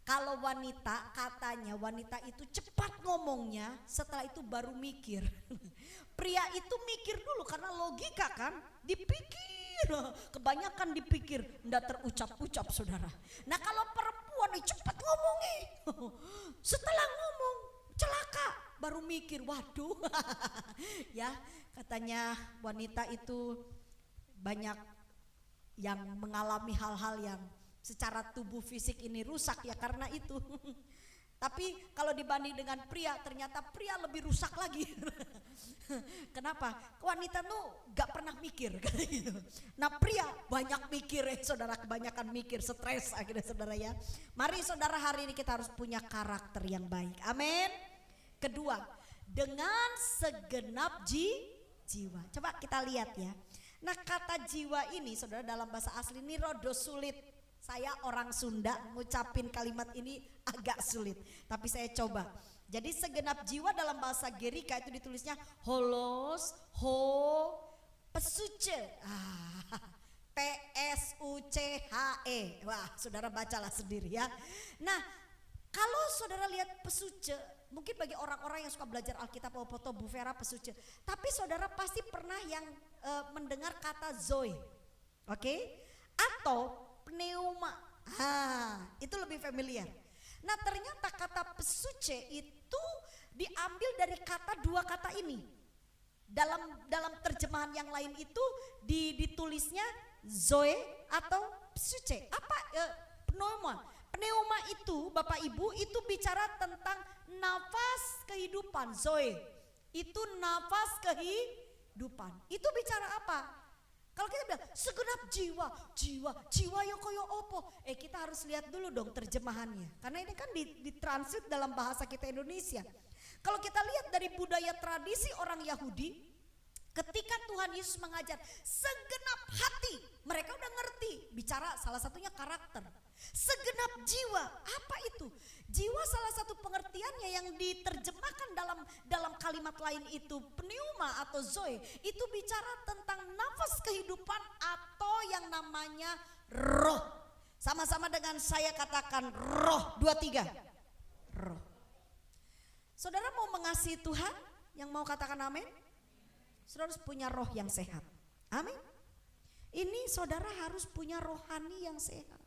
Kalau wanita, katanya wanita itu cepat ngomongnya, setelah itu baru mikir. Pria itu mikir dulu karena logika kan, dipikir, kebanyakan dipikir, ndak terucap-ucap saudara. Nah kalau perempuan cepat ngomongnya, setelah ngomong celaka, baru mikir, waduh. Ya, katanya wanita itu banyak yang mengalami hal-hal yang secara tubuh fisik ini rusak ya karena itu. Tapi kalau dibanding dengan pria, ternyata pria lebih rusak lagi. Kenapa? Wanita tuh gak pernah mikir. Nah pria banyak mikir saudara, kebanyakan mikir, stres akhirnya saudara ya. Mari saudara, hari ini kita harus punya karakter yang baik. Amin. Kedua, dengan segenap jiwa. Coba kita lihat ya. Nah kata jiwa ini saudara dalam bahasa asli ini rodo sulit. Saya orang Sunda, ngucapin kalimat ini agak sulit, tapi saya coba. Jadi segenap jiwa dalam bahasa Gerika itu ditulisnya holos ho pesuce. P-S-U-C-H-E. Wah, saudara bacalah sendiri ya. Nah, kalau saudara lihat pesuce, mungkin bagi orang-orang yang suka belajar Alkitab, foto Bu Vera pesuce. Tapi saudara pasti pernah yang mendengar kata zoe, oke? Atau pneuma, itu lebih familiar. Nah ternyata kata pesuce itu diambil dari dua kata ini. Dalam terjemahan yang lain itu ditulisnya zoe atau pesuce. Apa pneuma? itu Bapak Ibu itu bicara tentang nafas kehidupan, Zoe. Itu nafas kehidupan. Itu bicara apa? Kalau kita bilang segenap jiwa ya koyo opo. Kita harus lihat dulu dong terjemahannya. Karena ini kan ditranslate dalam bahasa kita Indonesia. Kalau kita lihat dari budaya tradisi orang Yahudi, ketika Tuhan Yesus mengajar segenap hati, mereka udah ngerti. Bicara salah satunya karakter. Segenap jiwa, apa itu? Jiwa salah satu pengertiannya yang diterjemahkan dalam kalimat lain itu pneuma atau zoe, itu bicara tentang nafas kehidupan atau yang namanya roh. Sama-sama dengan saya katakan roh, 2, 3. Roh. Saudara mau mengasihi Tuhan? Yang mau katakan amin? Saudara harus punya roh yang sehat. Amin. Ini saudara harus punya rohani yang sehat.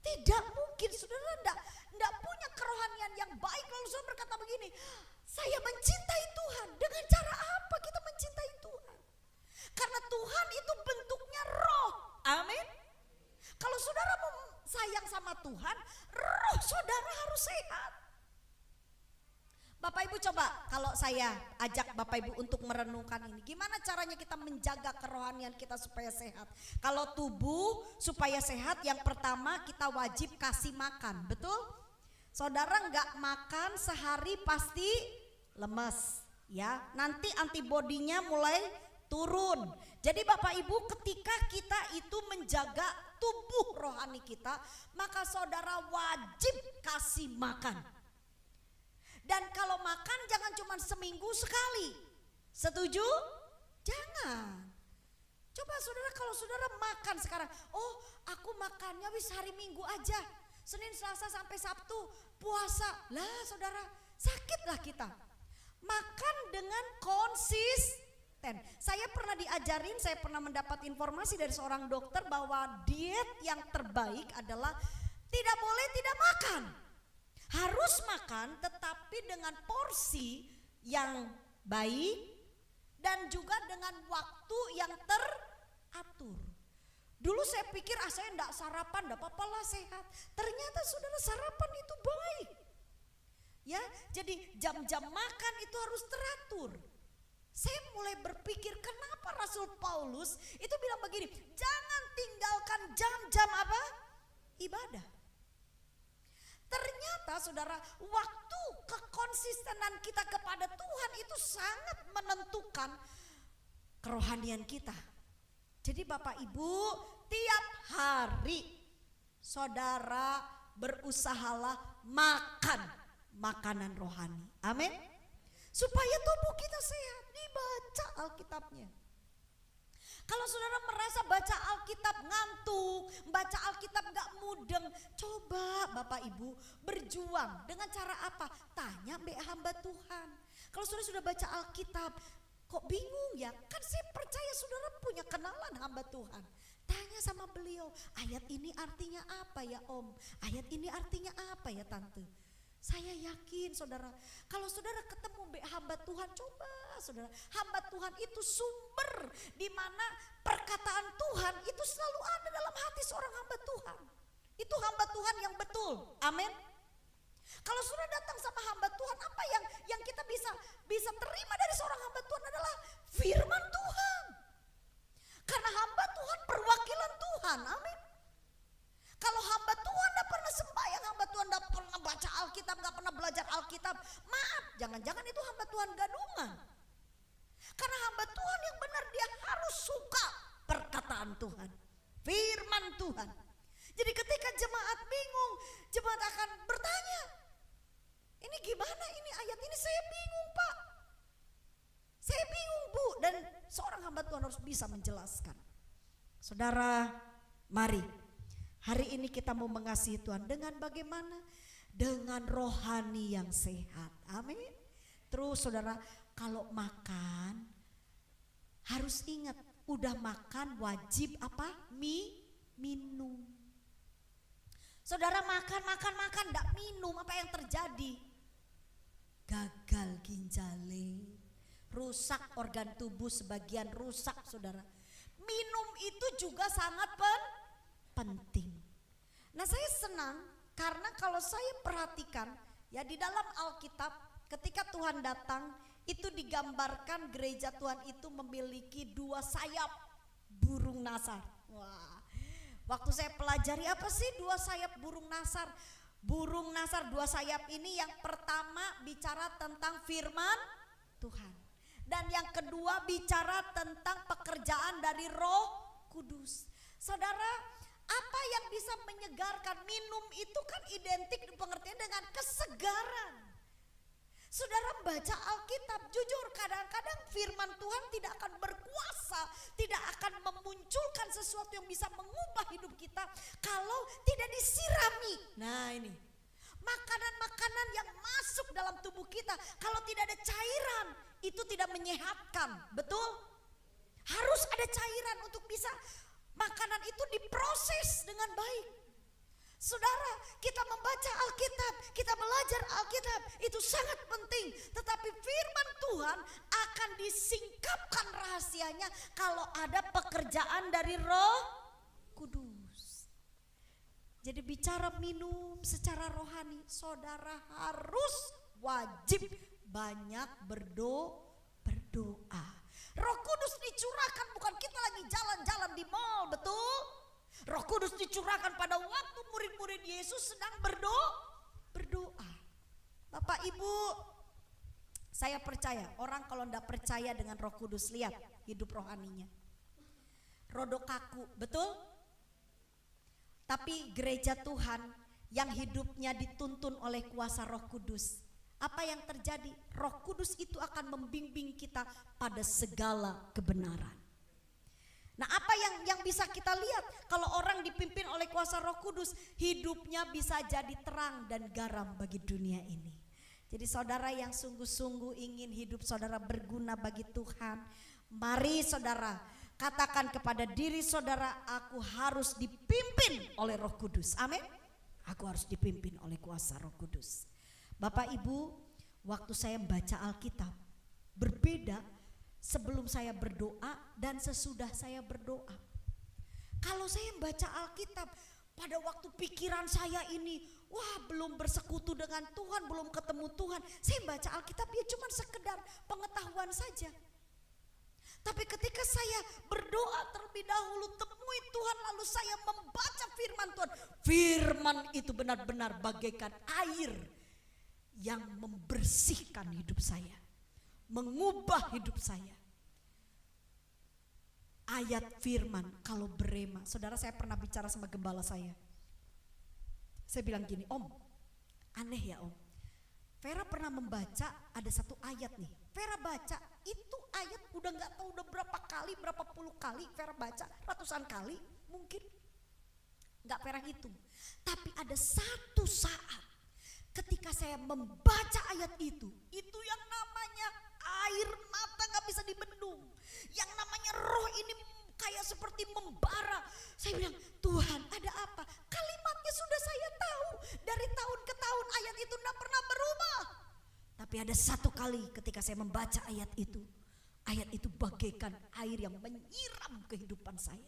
Tidak mungkin saudara enggak punya kerohanian yang baik lalu saudara berkata begini, saya mencintai Tuhan. Dengan cara apa kita mencintai Tuhan? Karena Tuhan itu bentuknya roh. Amin. Kalau saudara mau sayang sama Tuhan, roh saudara harus sehat. Bapak Ibu coba kalau saya ajak Bapak Ibu untuk merenungkan ini. Gimana caranya kita menjaga kerohanian kita supaya sehat? Kalau tubuh supaya sehat, yang pertama kita wajib kasih makan, betul? Saudara nggak makan sehari pasti lemes, ya. Nanti antibodinya mulai turun. Jadi Bapak Ibu ketika kita itu menjaga tubuh rohani kita, maka saudara wajib kasih makan. Dan kalau makan jangan cuma seminggu sekali. Setuju? Jangan. Coba saudara kalau saudara makan sekarang, oh aku makannya wis hari Minggu aja, Senin, Selasa sampai Sabtu puasa. Lah saudara, sakitlah kita. Makan dengan konsisten. Saya pernah diajarin, saya pernah mendapat informasi dari seorang dokter bahwa diet yang terbaik adalah tidak boleh tidak makan. Harus makan tetapi dengan porsi yang baik dan juga dengan waktu yang teratur. Dulu saya pikir saya enggak sarapan, enggak apa-apa lah sehat. Ternyata saudara sarapan itu baik. Ya, jadi jam-jam makan itu harus teratur. Saya mulai berpikir kenapa Rasul Paulus itu bilang begini, jangan tinggalkan jam-jam apa? Ibadah. Ternyata saudara, waktu kekonsistenan kita kepada Tuhan itu sangat menentukan kerohanian kita. Jadi Bapak Ibu, tiap hari saudara berusahalah makan makanan rohani. Amin. Supaya tubuh kita sehat, dibaca Alkitabnya. Kalau saudara merasa baca Alkitab ngantuk, baca Alkitab gak mudeng, coba Bapak Ibu berjuang. Dengan cara apa? Tanya mbak hamba Tuhan. Kalau saudara sudah baca Alkitab, kok bingung ya? Kan saya percaya saudara punya kenalan hamba Tuhan. Tanya sama beliau, ayat ini artinya apa ya Om? Ayat ini artinya apa ya Tante? Saya yakin saudara, kalau saudara ketemu hamba Tuhan, coba saudara, hamba Tuhan itu sumber di mana perkataan Tuhan itu selalu ada dalam hati seorang hamba Tuhan. Itu hamba Tuhan yang betul, amin. Kalau saudara datang sama hamba Tuhan, apa yang kita bisa terima dari seorang hamba Tuhan adalah firman Tuhan. Karena hamba Tuhan perwakilan Tuhan, amin. Kalau hamba Tuhan gak pernah sembahyang, hamba Tuhan gak pernah baca Alkitab, gak pernah belajar Alkitab, maaf, jangan-jangan itu hamba Tuhan gadungan. Karena hamba Tuhan yang benar dia harus suka perkataan Tuhan, firman Tuhan. Jadi ketika jemaat bingung, jemaat akan bertanya, ini gimana ini ayat ini, saya bingung Pak, saya bingung Bu. Dan seorang hamba Tuhan harus bisa menjelaskan. Saudara, mari hari ini kita mau mengasihi Tuhan dengan bagaimana? Dengan rohani yang sehat. Amin. Terus saudara, kalau makan harus ingat, udah makan wajib apa? Minum. Saudara makan, enggak minum, apa yang terjadi? Gagal ginjalnya, rusak organ tubuh sebagian rusak saudara. Minum itu juga sangat penting. Nah saya senang Karena kalau saya perhatikan ya di dalam Alkitab ketika Tuhan datang itu digambarkan gereja Tuhan itu memiliki 2 sayap burung nasar. Wah, waktu saya pelajari apa sih 2 sayap burung nasar? Burung nasar 2 sayap ini yang pertama bicara tentang firman Tuhan. Dan yang kedua bicara tentang pekerjaan dari Roh Kudus. Saudara, apa yang bisa menyegarkan? Minum itu kan identik pengertian dengan kesegaran. Saudara baca Alkitab, jujur kadang-kadang firman Tuhan tidak akan berkuasa, tidak akan memunculkan sesuatu yang bisa mengubah hidup kita kalau tidak disirami. Nah ini, makanan-makanan yang masuk dalam tubuh kita kalau tidak ada cairan itu tidak menyehatkan, betul? Harus ada cairan untuk bisa makanan itu diproses dengan baik. Saudara, kita membaca Alkitab, kita belajar Alkitab, itu sangat penting. Tetapi firman Tuhan akan disingkapkan rahasianya kalau ada pekerjaan dari Roh Kudus. Jadi bicara minum secara rohani, saudara harus wajib banyak berdoa. Roh Kudus dicurahkan bukan kita lagi jalan-jalan di mall, betul? Roh Kudus dicurahkan pada waktu murid-murid Yesus sedang berdoa. Bapak Ibu, saya percaya orang kalau tidak percaya dengan Roh Kudus, lihat hidup rohaninya. Rodok kaku, betul? Tapi gereja Tuhan yang hidupnya dituntun oleh kuasa Roh Kudus, apa yang terjadi? Roh Kudus itu akan membimbing kita pada segala kebenaran. Nah, apa yang bisa kita lihat kalau orang dipimpin oleh kuasa Roh Kudus, hidupnya bisa jadi terang dan garam bagi dunia ini. Jadi saudara yang sungguh-sungguh ingin hidup saudara berguna bagi Tuhan, mari saudara katakan kepada diri saudara, aku harus dipimpin oleh Roh Kudus. Amin. Aku harus dipimpin oleh kuasa Roh Kudus. Bapak Ibu, waktu saya membaca Alkitab berbeda sebelum saya berdoa dan sesudah saya berdoa. Kalau saya membaca Alkitab pada waktu pikiran saya ini, wah belum bersekutu dengan Tuhan, belum ketemu Tuhan, saya baca Alkitab ya cuma sekedar pengetahuan saja. Tapi ketika saya berdoa terlebih dahulu, temui Tuhan, lalu saya membaca firman Tuhan, firman itu benar-benar bagaikan air yang membersihkan hidup saya, mengubah hidup saya. Ayat firman kalau berema, saudara, saya pernah bicara sama gembala saya. Saya bilang gini, Om, aneh ya Om, Vera pernah membaca ada satu ayat nih, Vera baca itu ayat udah gak tahu udah berapa kali, berapa puluh kali Vera baca, ratusan kali mungkin, gak Vera hitung. Tapi ada satu saat ketika saya membaca ayat itu yang namanya air mata gak bisa dibendung, yang namanya roh ini kayak seperti membara. Saya bilang, Tuhan ada apa? Kalimatnya sudah saya tahu, dari tahun ke tahun ayat itu gak pernah berubah. Tapi ada satu kali ketika saya membaca ayat itu bagaikan air yang menyiram kehidupan saya.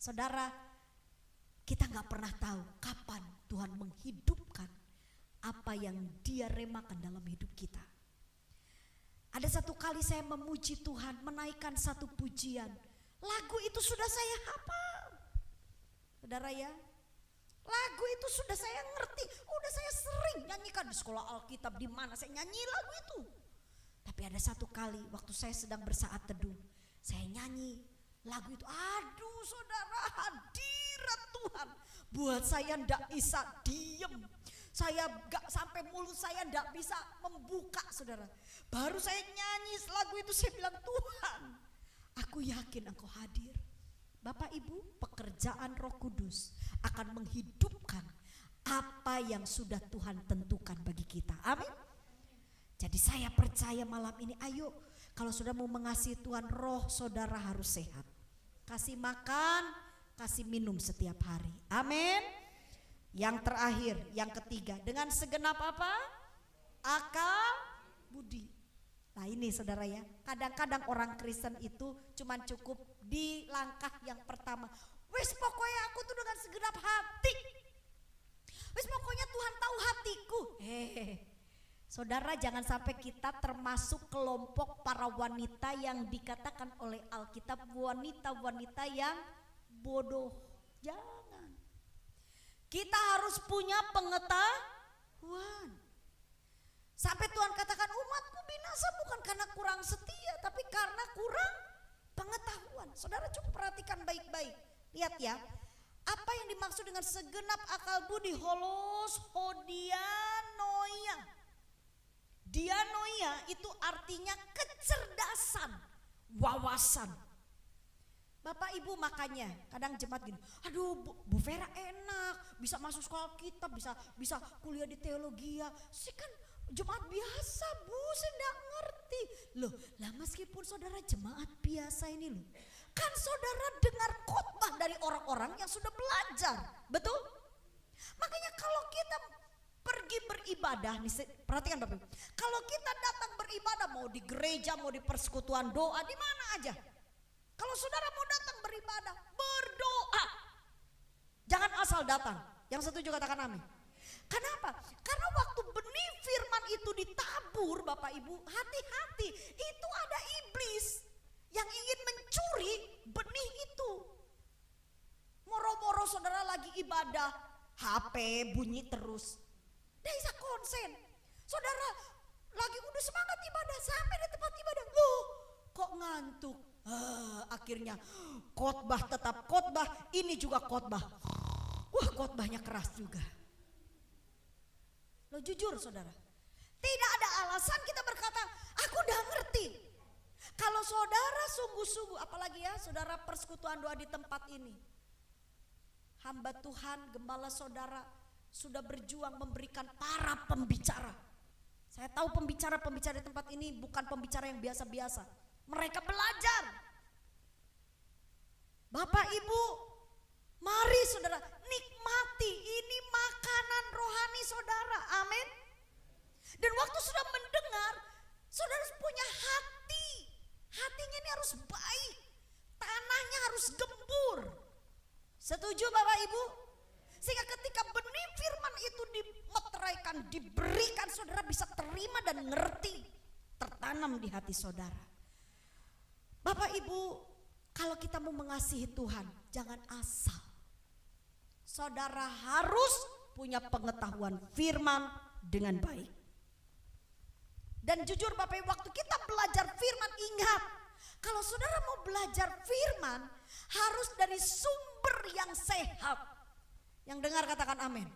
Saudara, kita gak pernah tahu kapan Tuhan menghidupkan apa yang Dia remakan dalam hidup kita. Ada satu kali saya memuji Tuhan, menaikkan satu pujian. Lagu itu sudah saya hafal. Saudara ya, lagu itu sudah saya ngerti, udah saya sering nyanyikan di sekolah Alkitab, di mana saya nyanyi lagu itu. Tapi ada satu kali waktu saya sedang bersaat teduh, saya nyanyi lagu itu. Aduh saudara, hadirat Tuhan buat saya ndak bisa diem. Saya gak sampai mulut saya ndak bisa membuka, saudara. Baru saya nyanyi lagu itu, saya bilang, Tuhan, aku yakin Engkau hadir. Bapak Ibu, pekerjaan Roh Kudus akan menghidupkan apa yang sudah Tuhan tentukan bagi kita. Amin. Jadi saya percaya malam ini, ayo kalau sudah mau mengasihi Tuhan, roh saudara harus sehat. Kasih makan, kasih minum setiap hari. Amin. Yang terakhir, yang ketiga, dengan segenap apa? Akal budi. Nah ini saudara ya, kadang-kadang orang Kristen itu cuman cukup di langkah yang pertama. Wes pokoknya aku tuh dengan segenap hati. Wis pokoknya Tuhan tahu hatiku. Saudara, jangan sampai kita termasuk kelompok para wanita yang dikatakan oleh Alkitab wanita-wanita yang bodoh. Jangan. Kita harus punya pengetahuan. Sampai Tuhan katakan umatku binasa bukan karena kurang setia, tapi karena kurang pengetahuan. Saudara coba perhatikan baik-baik. Lihat ya, apa yang dimaksud dengan segenap akal budi, holos hodianoia. Dianoia itu artinya kecerdasan, wawasan. Bapak Ibu makanya kadang jemaat gini, aduh Bu Vera enak, bisa masuk sekolah kita, bisa kuliah di teologi ya. Sih kan jemaat biasa Bu, saya enggak ngerti. Loh, lah meskipun saudara jemaat biasa ini loh, kan saudara dengar khotbah dari orang-orang yang sudah belajar, betul? Makanya kalau kita pergi beribadah, nih perhatikan Bapak Ibu, kalau kita datang beribadah mau di gereja, mau di persekutuan doa, di mana aja. Kalau saudara mau datang beribadah, berdoa. Jangan asal datang. Yang setuju katakan amin. Kenapa? Karena waktu benih firman itu ditabur Bapak Ibu, hati-hati, itu ada iblis yang ingin mencuri benih itu. Moro-moro saudara lagi ibadah, HP bunyi terus. Dia bisa konsen. Saudara lagi udah semangat ibadah, sampai di tempat ibadah, loh kok ngantuk. Akhirnya khotbah tetap khotbah, ini juga khotbah. Wah, khotbahnya keras juga. Lo jujur saudara, tidak ada alasan kita berkata aku udah ngerti. Kalau saudara sungguh-sungguh, apalagi ya saudara persekutuan doa di tempat ini, hamba Tuhan, gembala saudara sudah berjuang memberikan para pembicara. Saya tahu pembicara-pembicara di tempat ini bukan pembicara yang biasa-biasa. Mereka belajar. Bapak Ibu, mari saudara nikmati ini makanan rohani saudara, amin. Dan waktu sudah mendengar, saudara punya hati. Hatinya ini harus baik, tanahnya harus gembur. Setuju Bapak Ibu? Sehingga ketika benih firman itu dimeteraikan, diberikan, saudara bisa terima dan ngerti, tertanam di hati saudara. Bapak Ibu, kalau kita mau mengasihi Tuhan, jangan asal. Saudara harus punya pengetahuan firman dengan baik. Dan jujur Bapak Ibu, waktu kita belajar firman, ingat, kalau saudara mau belajar firman, harus dari sumber yang sehat. Yang dengar katakan amin.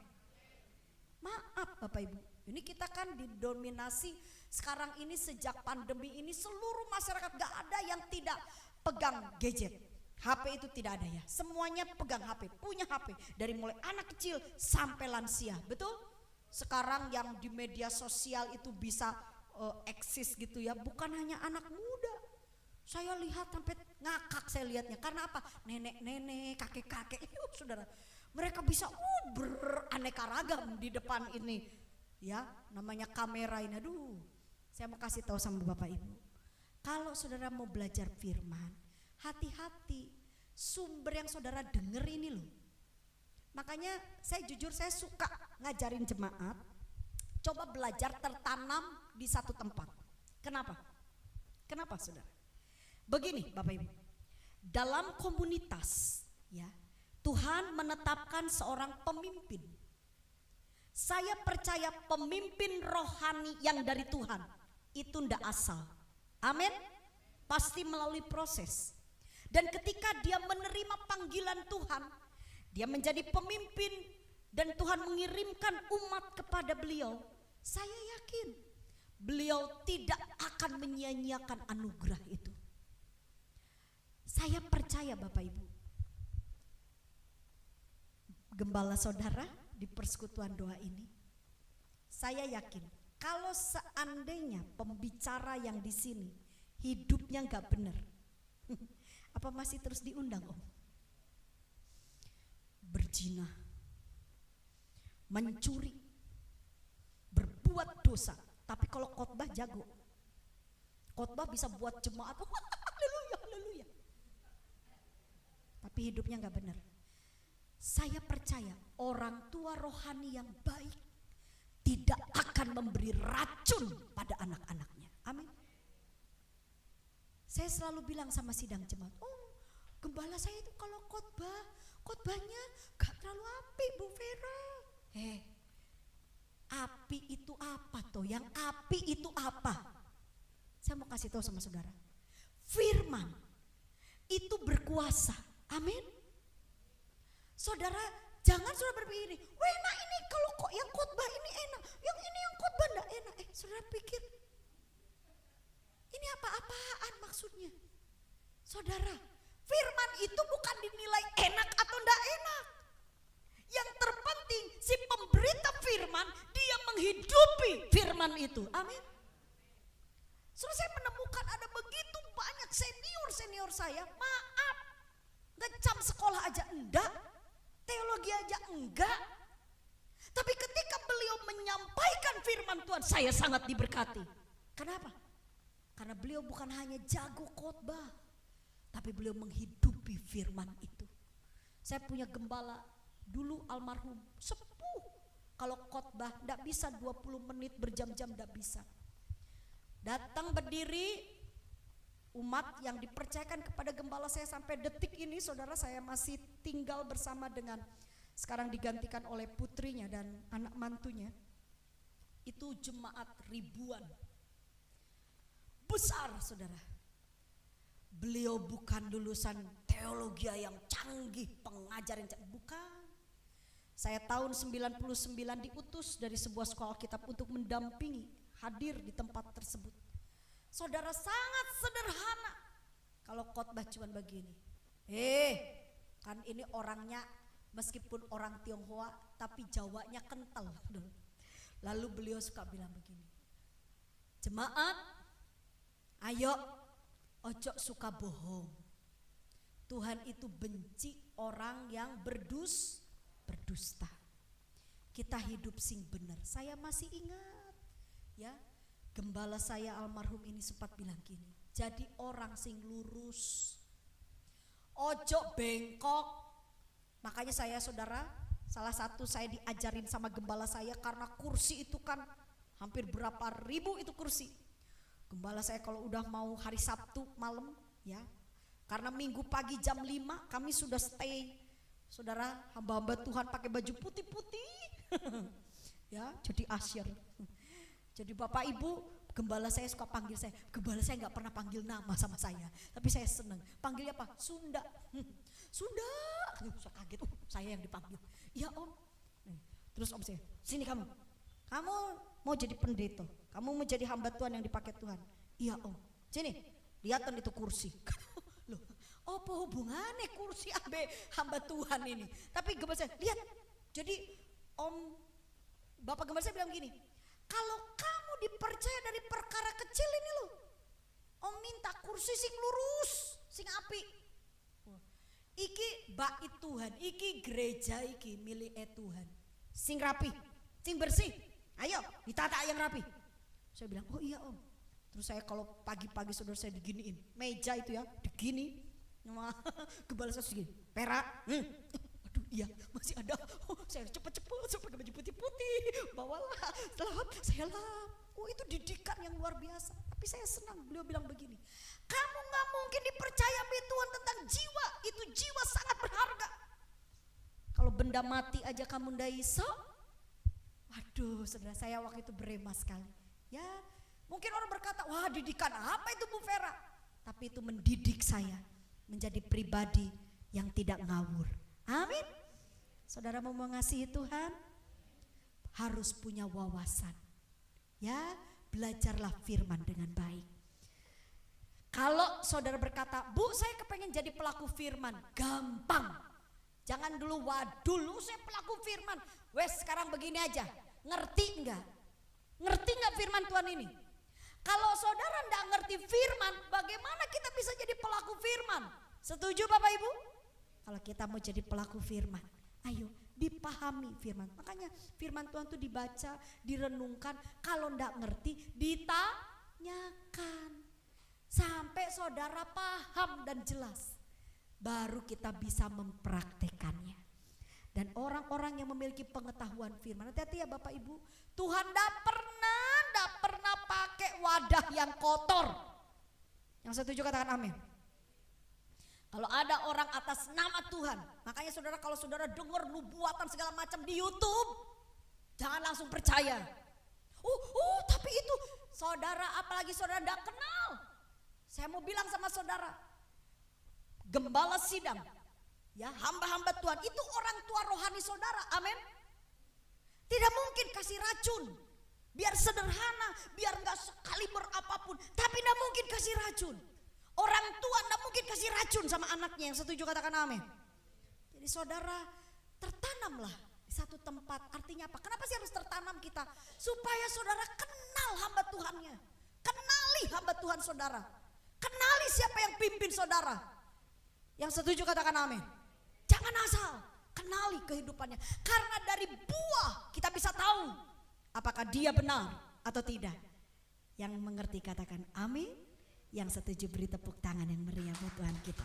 Maaf Bapak Ibu, ini kita kan didominasi sekarang ini sejak pandemi ini, seluruh masyarakat gak ada yang tidak pegang gadget. HP itu tidak ada ya, semuanya pegang HP, punya HP. Dari mulai anak kecil sampai lansia, betul? Sekarang yang di media sosial itu bisa eksis gitu ya, bukan hanya anak muda. Saya lihat sampai ngakak saya lihatnya, karena apa? Nenek-nenek, kakek-kakek, saudara, mereka bisa beraneka ragam di depan ini. Ya, namanya kamera ini. Aduh, saya mau kasih tahu sama Bapak Ibu, kalau saudara mau belajar firman, hati-hati sumber yang saudara denger ini loh. Makanya saya jujur, saya suka ngajarin jemaat, coba belajar tertanam di satu tempat. Kenapa? Kenapa saudara? Begini Bapak Ibu, dalam komunitas ya, Tuhan menetapkan seorang pemimpin. Saya percaya pemimpin rohani yang dari Tuhan itu ndak asal. Amin. Pasti melalui proses. Dan ketika dia menerima panggilan Tuhan, dia menjadi pemimpin dan Tuhan mengirimkan umat kepada beliau, saya yakin beliau tidak akan menyia-nyiakan anugerah itu. Saya percaya Bapak Ibu, gembala saudara di persekutuan doa ini, saya yakin kalau seandainya pembicara yang di sini hidupnya nggak benar, apa masih terus diundang Om? Berzina, mencuri, berbuat dosa, tapi kalau khotbah jago, khotbah bisa buat jemaat, haleluya, haleluya, tapi hidupnya nggak benar. Saya percaya orang tua rohani yang baik tidak akan memberi racun pada anak-anaknya. Amin. Saya selalu bilang sama sidang jemaat, oh gembala saya itu kalau khotbahnya gak terlalu apik Bu Vera. Api itu apa toh? Yang api itu apa? Saya mau kasih tahu sama saudara. Firman itu berkuasa. Amin. Saudara, jangan saudara berpikir, wah enak ini kalau kok yang khotbah ini enak, yang ini yang khotbah enggak enak. Saudara pikir, ini apa-apaan maksudnya? Saudara, firman itu bukan dinilai enak atau enggak enak. Yang terpenting si pemberita firman, dia menghidupi firman itu. Amin. Saudara, saya menemukan ada begitu banyak senior saya, maaf, ngecam sekolah aja enggak, teologi aja enggak. Tapi ketika beliau menyampaikan firman Tuhan, saya sangat diberkati. Kenapa? Karena beliau bukan hanya jago khotbah, tapi beliau menghidupi firman itu. Saya punya gembala dulu almarhum, sepuh. Kalau khotbah enggak bisa 20 menit berjam-jam, enggak bisa. Datang berdiri, umat yang dipercayakan kepada gembala saya sampai detik ini, saudara, saya masih tinggal bersama dengan, sekarang digantikan oleh putrinya dan anak mantunya. Itu jemaat ribuan, besar saudara. Beliau bukan lulusan teologi yang canggih, pengajar yang canggih, bukan. Saya tahun 99 diutus dari sebuah sekolah kitab untuk mendampingi, hadir di tempat tersebut. Saudara, sangat sederhana. Kalau khotbah cuman begini, kan ini orangnya meskipun orang Tionghoa tapi Jawanya kental. Lalu beliau suka bilang begini, jemaat, ayo ojo suka bohong. Tuhan itu benci orang yang berdusta. Kita hidup sing benar. Saya masih ingat ya, gembala saya almarhum ini sempat bilang gini, jadi orang sing lurus, ojo bengkok. Makanya saya, saudara, salah satu saya diajarin sama gembala saya, karena kursi itu kan hampir berapa ribu itu kursi. Gembala saya kalau udah mau hari Sabtu malam ya, karena Minggu pagi jam 5 kami sudah stay, saudara, hamba-hamba Tuhan pakai baju putih-putih ya, jadi asyir. Jadi Bapak Ibu, gembala saya suka panggil saya, gembala saya nggak pernah panggil nama sama saya, tapi saya seneng panggilnya apa? Sunda. Sunda. Saya kaget, saya yang dipanggil. Iya Om. Terus Om saya, sini kamu mau jadi pendeta, kamu mau jadi hamba Tuhan yang dipakai Tuhan. Iya Om. Sini, lihatin itu kursi. Loh, apa hubungannya kursi ambe hamba Tuhan ini? Tapi gembala saya, lihat. Jadi Om, Bapak gembala saya bilang gini, kalau kamu dipercaya dari perkara kecil ini loh, Om minta kursi sing lurus, sing api. Iki bait Tuhan, iki gereja iki milik Tuhan. Sing rapi, sing bersih. Ayo ditata yang rapi. Saya bilang, oh iya Om. Terus saya kalau pagi-pagi saudara saya diginiin, meja itu ya, digini. Gembala saya segini, perak. Aduh iya, masih ada. Saya cepet-cepet sampai ke baju putih-putih. Bawalah, lap, saya lap. Oh itu didikan yang luar biasa. Tapi saya senang, beliau bilang begini, kamu gak mungkin dipercaya sama Tuhan tentang jiwa. Itu jiwa sangat berharga. Kalau benda mati aja kamu ndak iso. Waduh, saudara, saya waktu itu berema sekali. Ya, mungkin orang berkata, wah didikan apa itu Bu Vera? Tapi itu mendidik saya menjadi pribadi yang tidak ngawur. Amin. Saudara mau mengasihi Tuhan, harus punya wawasan. Ya, belajarlah firman dengan baik. Kalau saudara berkata, Bu saya kepengen jadi pelaku firman, gampang. Jangan dulu, waduh lu saya pelaku firman. Wes sekarang begini aja, ngerti enggak? Ngerti enggak firman Tuhan ini? Kalau saudara enggak ngerti firman, bagaimana kita bisa jadi pelaku firman? Setuju Bapak Ibu? Kalau kita mau jadi pelaku firman, ayo dipahami firman. Makanya firman Tuhan itu dibaca, direnungkan. Kalau enggak ngerti, ditanyakan. Sampai saudara paham dan jelas, baru kita bisa mempraktekannya. dan orang-orang yang memiliki pengetahuan firman. Hati-hati ya Bapak Ibu, Tuhan tidak pernah pakai wadah yang kotor. Yang setuju katakan amin. Kalau ada orang atas nama Tuhan, makanya saudara, kalau saudara dengar nubuatan segala macam di YouTube, jangan langsung percaya. Tapi itu saudara, apalagi saudara tidak kenal. Saya mau bilang sama saudara, gembala sidang, ya, hamba-hamba Tuhan itu orang tua rohani saudara, amin. Tidak mungkin kasih racun, biar sederhana, biar nggak sekaliber apapun, tapi tidak mungkin kasih racun. Orang tua tidak mungkin kasih racun sama anaknya. Yang setuju katakan amin. Jadi saudara, tertanamlah di satu tempat. Artinya apa? Kenapa sih harus tertanam kita? Supaya saudara kenal hamba Tuhannya, kenali hamba Tuhan saudara, kenali siapa yang pimpin saudara. Yang setuju katakan amin. Jangan asal, kenali kehidupannya. Karena dari buah kita bisa tahu apakah dia benar atau tidak. Yang mengerti katakan amin. Yang setuju beri tepuk tangan yang meriah buat Tuhan kita.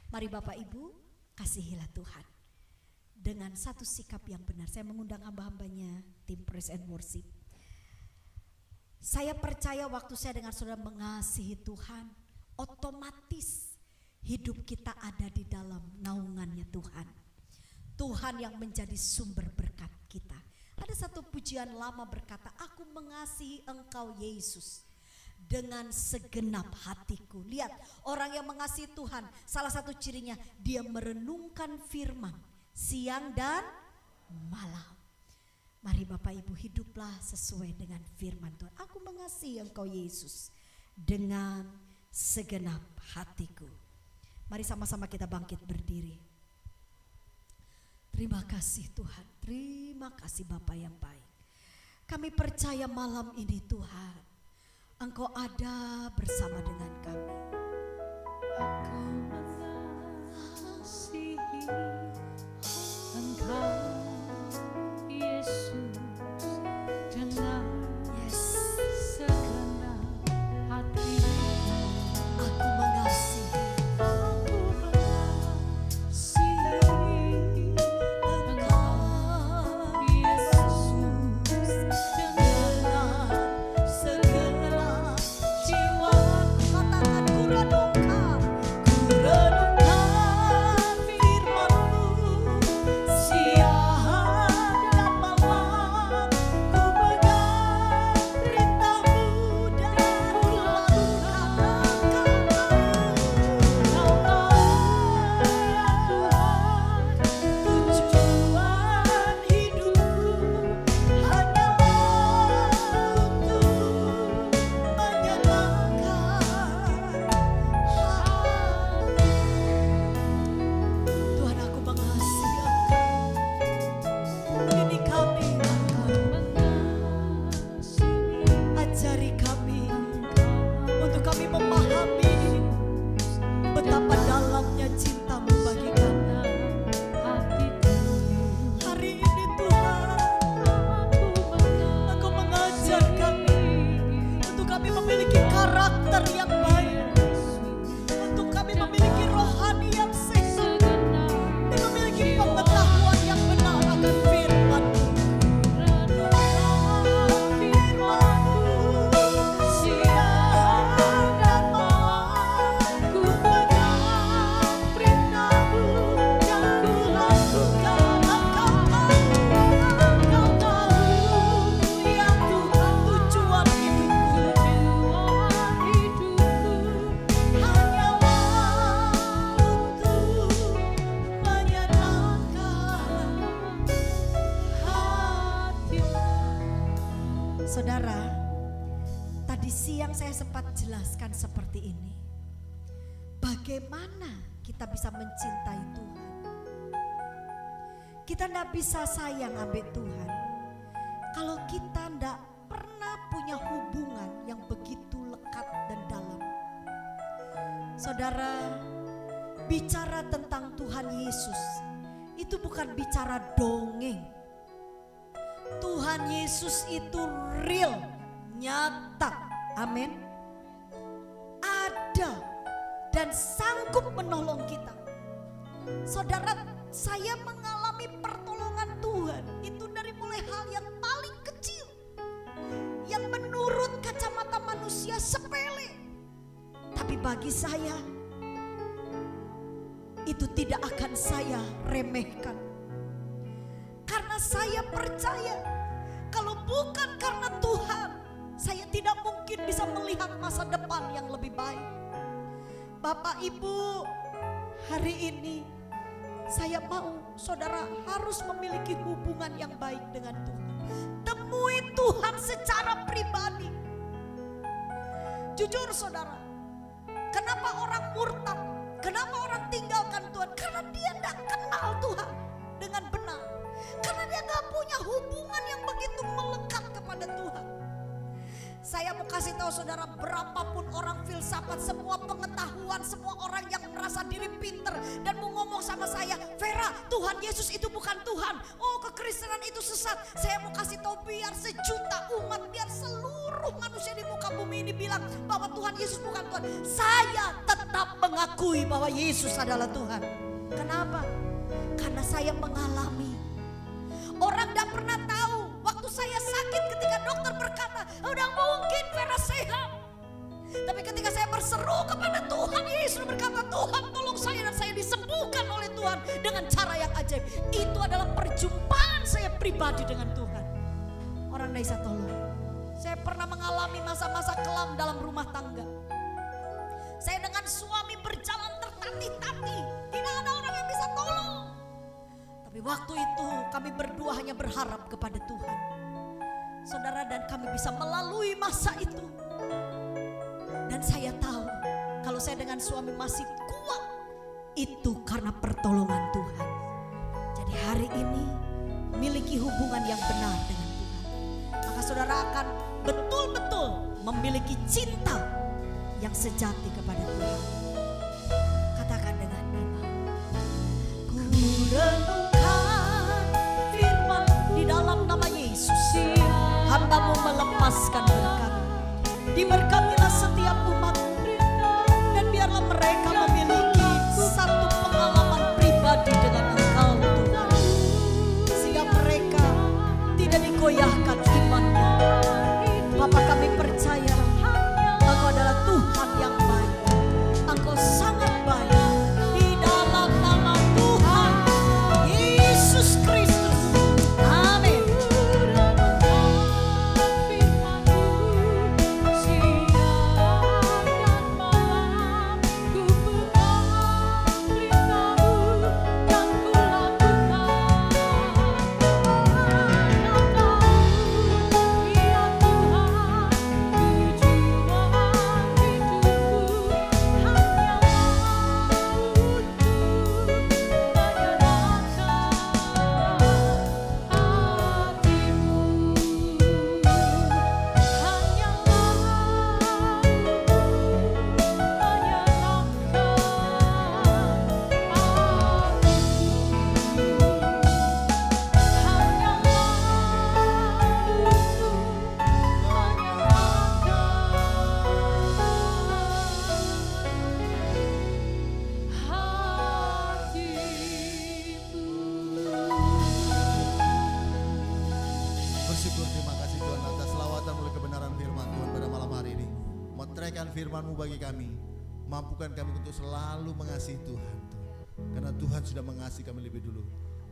Mari Bapak Ibu, kasihilah Tuhan dengan satu sikap yang benar. Saya mengundang hamba-hambanya tim Praise and Worship. Saya percaya waktu saya dengar saudara mengasihi Tuhan, otomatis hidup kita ada di dalam naungannya Tuhan. Tuhan yang menjadi sumber berkat kita. Ada satu pujian lama berkata, aku mengasihi Engkau Yesus dengan segenap hatiku. Lihat, orang yang mengasihi Tuhan, salah satu cirinya dia merenungkan firman siang dan malam. Mari Bapak Ibu, hiduplah sesuai dengan firman Tuhan. Aku mengasihi Engkau Yesus dengan segenap hatiku. Mari sama-sama kita bangkit berdiri. Terima kasih Tuhan, terima kasih Bapa yang baik. Kami percaya malam ini Tuhan, Engkau ada bersama dengan kami. Aku mengasihi Engkau Yesus dengan segenap hatiku. Aku mengasihi Engkau Yesus dengan segenap jiwa. katakan kurenungkan firman-Mu siang dan malam. Ku pegang perintah-Mu dan ku lakukan. Kau tahu tujuan hidupku hanyalah untuk menyenangkan Tuhan. Aku mengasihi Engkau. Ini kami, ajari kami untuk kami memahami betapa dalamnya cinta-Mu bagi kami. Hari ini Tuhan, Engkau mengajar kami untuk kami memiliki karakter yang baik, untuk kami memiliki rohani yang sehat, dan memiliki pengetahuan yang benar akan firman-Mu. Firman-Mu siang dan malam, ku pegang perintah-Mu dan ku lakukan. Engkau tahu ya Tuhan tujuan hidupku hanyalah untuk menyenangkan hati-Mu. Saudara, tadi siang saya sempat jelaskan seperti ini. Bagaimana kita bisa mencintai Tuhan? Kita tidak bisa sayang sama Tuhan kalau kita tidak pernah punya hubungan yang begitu lekat dan dalam. Saudara, bicara tentang Tuhan Yesus itu bukan bicara dongeng. Tuhan Yesus itu real, nyata, amin. Ada dan sanggup menolong kita. Saudara, saya mengalami pertolongan Tuhan itu dari mulai hal yang paling kecil, yang menurut kacamata manusia sepele, tapi bagi saya itu tidak akan saya remehkan. Karena saya percaya kalau bukan karena Tuhan, saya tidak mungkin bisa melihat masa depan yang lebih baik. Bapak Ibu, hari ini saya mau saudara harus memiliki hubungan yang baik dengan Tuhan. Temui Tuhan secara pribadi. Jujur saudara, kenapa orang murtad? Kenapa orang tinggalkan Tuhan? Karena dia tidak kenal Tuhan dengan benar. Karena dia gak punya hubungan yang begitu melekat kepada Tuhan. Saya mau kasih tahu saudara, berapapun orang filsafat, semua pengetahuan, semua orang yang merasa diri pinter dan mau ngomong sama saya, Vera, Tuhan Yesus itu bukan Tuhan. Oh, kekristenan itu sesat. Saya mau kasih tahu, biar sejuta umat, biar seluruh manusia di muka bumi ini bilang bahwa Tuhan Yesus bukan Tuhan, saya tetap mengakui bahwa Yesus adalah Tuhan. Kenapa? Karena saya mengalami. Orang tidak pernah tahu waktu saya sakit ketika dokter berkata, udah mungkin Vera sehat. Tapi ketika saya berseru kepada Tuhan, Yesus berkata, Tuhan tolong saya, dan saya disembuhkan oleh Tuhan dengan cara yang ajaib. Itu adalah perjumpaan saya pribadi dengan Tuhan. Orang tidak bisa tolong. Saya pernah mengalami masa-masa kelam dalam rumah tangga. Saya dengan suami berjalan tertatih-tatih, tidak ada orang yang bisa tolong. Tapi waktu itu kami berdua hanya berharap kepada Tuhan, saudara, dan kami bisa melalui masa itu. Dan saya tahu kalau saya dengan suami masih kuat, itu karena pertolongan Tuhan. Jadi hari ini miliki hubungan yang benar dengan Tuhan, maka saudara akan betul-betul memiliki cinta yang sejati kepada Tuhan. Katakan dengan iman, ku renungkan firman di dalam nama Yesus. Hamba-Mu melepaskan berkat. Diberkatilah setiap umat, dan biarlah mereka memiliki satu pengalaman pribadi dengan Engkau Tuhan, sehingga mereka tidak digoyahkan imannya. Bapa, kami percaya Engkau adalah Tuhan yang baik. Engkau sangat baik. Di dalam nama Tuhan Yesus Kristus, amin. Firman-Mu bagi kami, mampukan kami untuk selalu mengasihi Tuhan, karena Tuhan sudah mengasihi kami lebih dulu.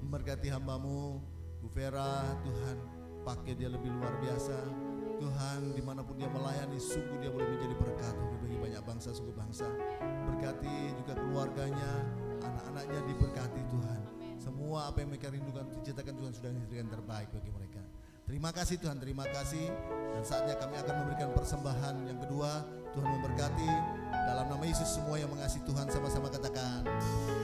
Memberkati hamba-Mu Bu Vera, Tuhan pakai dia lebih luar biasa. Tuhan, dimanapun dia melayani, sungguh dia boleh menjadi berkat bagi banyak bangsa, suku bangsa. Berkati juga keluarganya, anak-anaknya diberkati Tuhan. Semua apa yang mereka rindukan, ciptakan Tuhan sudah memberikan terbaik bagi mereka. Terima kasih Tuhan, terima kasih. Dan saatnya kami akan memberikan persembahan yang kedua. Tuhan memberkati. Dalam nama Yesus, semua yang mengasihi Tuhan sama-sama katakan amin.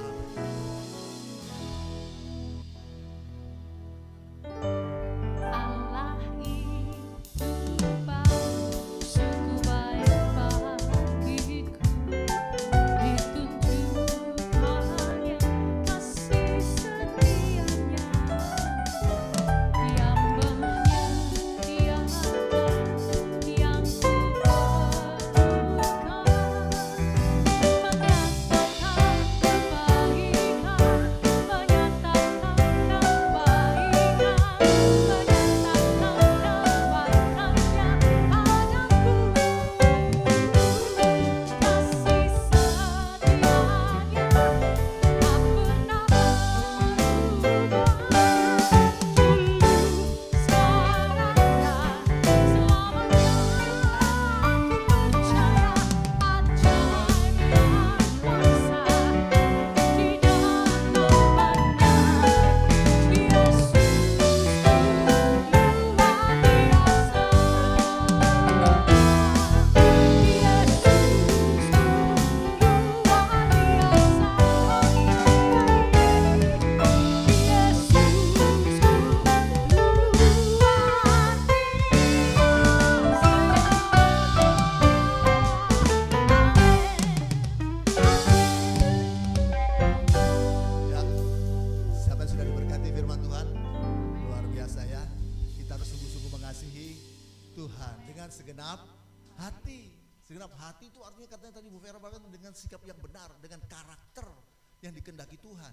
mengasihi Tuhan dengan segenap hati. Segenap hati itu artinya katanya tadi Bu Vera bahkan dengan sikap yang benar, dengan karakter yang dikehendaki Tuhan.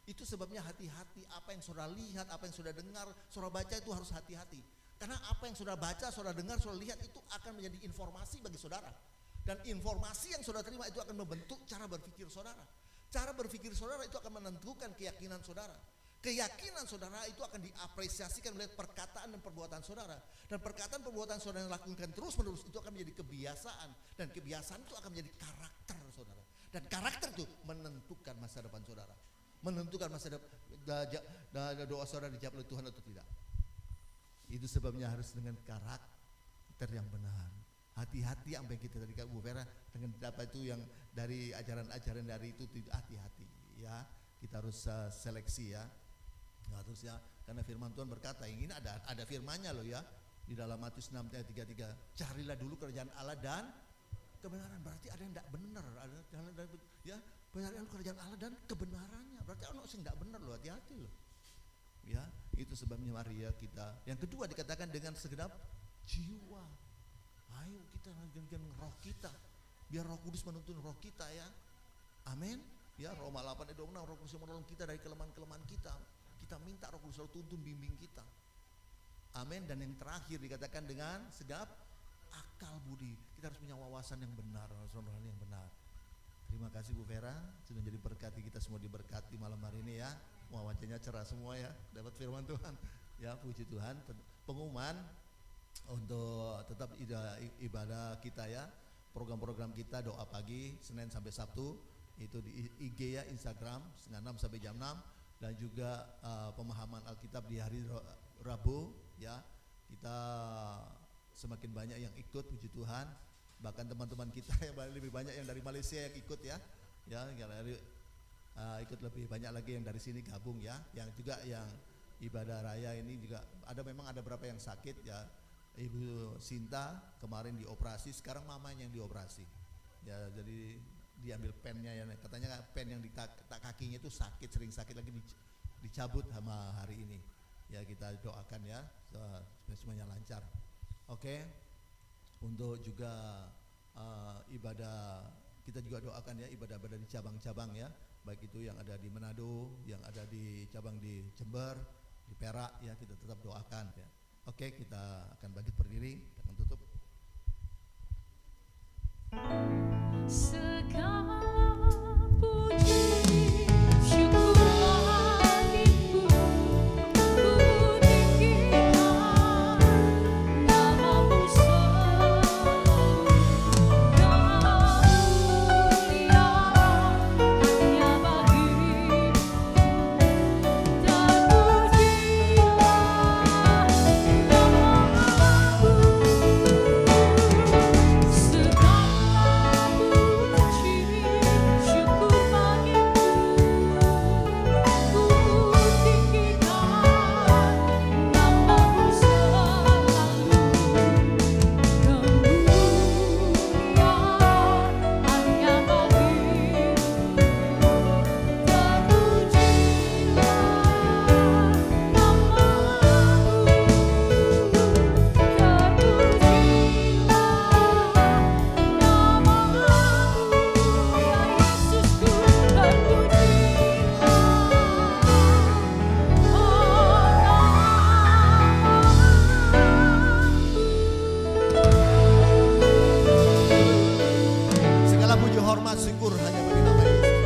Itu sebabnya hati-hati, apa yang saudara lihat, apa yang saudara dengar, saudara baca itu harus hati-hati. Karena apa yang saudara baca, saudara dengar, saudara lihat itu akan menjadi informasi bagi saudara. Dan informasi yang saudara terima itu akan membentuk cara berpikir saudara. Cara berpikir saudara itu akan menentukan keyakinan saudara. Keyakinan saudara itu akan diapresiasikan melihat perkataan dan perbuatan saudara. Dan perkataan perbuatan saudara yang lakukan terus menerus itu akan menjadi kebiasaan. Dan kebiasaan itu akan menjadi karakter saudara. Dan karakter itu menentukan masa depan saudara. Menentukan masa depan doa saudara dijawab oleh Tuhan atau tidak. Itu sebabnya harus dengan karakter yang benar. Hati-hati apa yang kita tadi Bu Vera dengan apa itu yang dari ajaran-ajaran dari itu hati-hati ya. Kita harus seleksi ya. Nah, terus ya, karena firman Tuhan berkata, ini ada firmannya loh ya. Di dalam Matius 6 ayat 33, carilah dulu kerajaan Allah dan kebenaran. Berarti ada yang tidak benar, ada ya, carilah kerajaan Allah dan kebenarannya. Berarti ada yang tidak benar loh, hati-hati loh. Ya, itu sebabnya mari ya kita. Yang kedua dikatakan dengan segenap jiwa. Ayo kita dengan roh kita. Biar Roh Kudus menuntun roh kita ya. Amin. Ya, Roma 8 ayat 26, Roh Kudus menolong kita dari kelemahan-kelemahan kita. Kita minta Roh Kudus selalu tuntun bimbing kita. Amin. Dan yang terakhir dikatakan dengan segenap akal budi. Kita harus punya wawasan yang benar, wawasan yang benar. Terima kasih Bu Vera sudah jadi berkati, kita semua diberkati malam hari ini ya. Wajahnya cerah semua ya, dapat firman Tuhan. Ya, puji Tuhan. Pengumuman untuk tetap ibadah kita ya. Program-program kita doa pagi Senin sampai Sabtu itu di IG ya, Instagram setengah 6 sampai jam 6, dan juga pemahaman Alkitab di hari Rabu ya. Kita semakin banyak yang ikut, puji Tuhan. Bahkan teman-teman kita yang lebih banyak yang dari Malaysia yang ikut ya. Ya, ikut lebih banyak lagi yang dari sini gabung ya. Yang juga yang ibadah raya ini juga memang ada beberapa yang sakit ya. Ibu Sinta kemarin dioperasi, sekarang mamanya yang dioperasi. Ya, jadi diambil pennya ya, katanya pen yang di kakinya itu sakit, sering sakit lagi dicabut sama hari ini. Ya, kita doakan ya supaya semuanya lancar. Oke. Untuk juga ibadah kita juga doakan ya, ibadah-ibadah di cabang-cabang ya, baik itu yang ada di Manado, yang ada di cabang di Jember, di Perak ya, kita tetap doakan ya. Oke, kita akan bangkit berdiri, kita akan tutup. Segala puji syukur bagimu, ku tinggikan namamu selalu, kemuliaan hanya bagimu, terpujilah namamu. Syukur hanya bagi nama Yesus.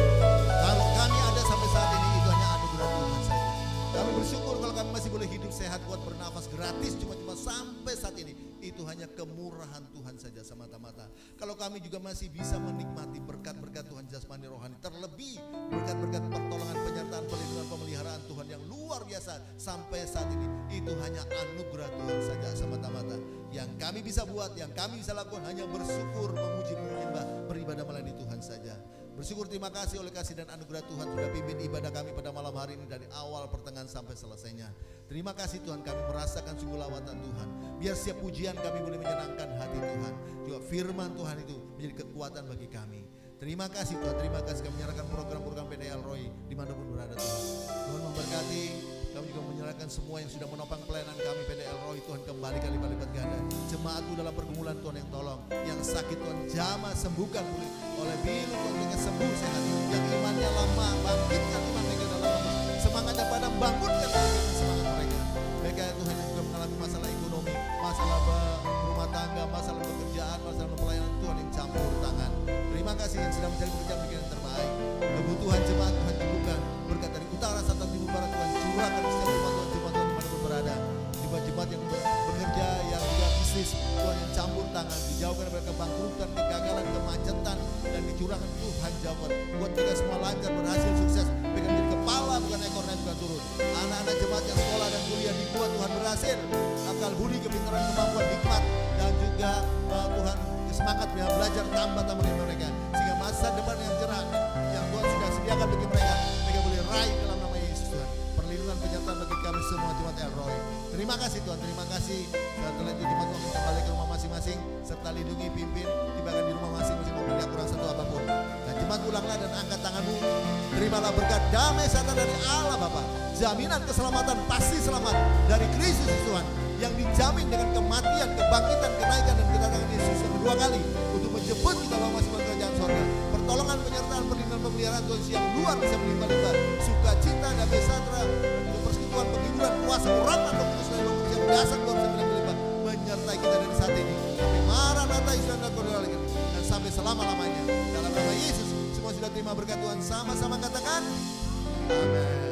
Kalau kami ada sampai saat ini itu hanya anugerah Tuhan saja. Kami bersyukur kalau kami masih boleh hidup sehat, kuat, bernafas gratis cuma sampai saat ini. Itu hanya kemurahan Tuhan saja semata-mata. Kalau kami juga masih bisa menikmati berkat-berkat Tuhan jasmani rohani, terlebih berkat-berkat pertolongan, penyertaan, perlindungan, pemeliharaan Tuhan yang luar biasa sampai saat ini, itu hanya anugerah Tuhan saja semata-mata. Yang kami bisa buat, yang kami bisa lakukan hanya bersyukur, memuji, menyembah, beribadah melayani Tuhan saja. Bersyukur, terima kasih oleh kasih dan anugerah Tuhan sudah pimpin ibadah kami pada malam hari ini dari awal pertengahan sampai selesainya. Terima kasih Tuhan, kami merasakan sungguh lawatan Tuhan. Biar setiap pujian kami boleh menyenangkan hati Tuhan. Juga firman Tuhan itu menjadi kekuatan bagi kami. Terima kasih Tuhan, terima kasih kami menyerahkan program-program PDL Roy dimanapun berada Tuhan. Tuhan memberkati, kami juga menyerahkan semua yang sudah menopang pelayanan kami PDL Roy, Tuhan kembali kali jemaatmu dalam pergumulan Tuhan yang tolong. Yang sakit Tuhan jamah sembuhkan pulih. Oleh bilu Tuhan mereka sembuh sehat. Yang imannya lemah bangkitkan iman mereka dalam nama. Semangatnya padam bangunkan semangat mereka. Mereka Tuhan yang juga mengalami masalah ekonomi, masalah rumah tangga, masalah pekerjaan, masalah pelayanan Tuhan yang campur tangan. Terima kasih yang sedang mencari pekerjaan yang terbaik. Kebutuhan jemaat Tuhan cukupkan. Berkat dari utara, selatan, timur, barat Tuhan curahkan di setiap jemaat Tuhan dimanapun berada. Jemaat yang bekerja, yang juga bisnis Tuhan yang campur tangan, dijauhkan dari kebangkrutan, kegagalan, kemacetan, dan dicurahkan Tuhan jawab. Buat mereka semua lancar, berhasil, sukses. Mereka menjadi kepala bukan ekor dan bukan turun. Anak-anak jemaat yang sekolah dan kuliah dibuat Tuhan berhasil. Akal budi, kepintaran, kemampuan, hikmat, dan juga Tuhan semangat belajar tambah-tambah di mereka. Sehingga masa depan yang cerah yang Tuhan sudah sediakan bagi mereka, mereka boleh raih dalam nama Yesus Tuhan. Perlindungan penyertaan bagi kami semua jemaat El Roy. Terima kasih Tuhan, terima kasih. Setelah itu jemaat Tuhan kembali ke rumah masing-masing, serta lindungi, pimpin, tibakan di rumah masing-masing maupun tidak kurang satu apapun. Dan jemaat ulanglah dan angkat tanganmu. Terimalah berkat damai sejahtera dari Allah Bapa. Jaminan keselamatan, pasti selamat dari Kristus Tuhan yang dijamin dengan kematian, kebangkitan, kenaikan dan kedatangan Yesus yang kedua kali untuk menjemput kita bawa masing masing kerajaan surga. Pertolongan, penyertaan, perlindungan, pemeliharaan Tuhan yang luar biasa melimpah-limpah. Sukacita, damai sejahtera, persekutuan, penghiburan, kuasa, urapan, Roh Kudus dan Roh Kudus yang dasar Tuhan bisa melimpah-limpah menyertai kita dari saat ini sampai Maranatha Yesus dan Kudus dan sampai selama-lamanya. Dalam nama Yesus semua sudah terima berkat Tuhan, sama-sama katakan amin.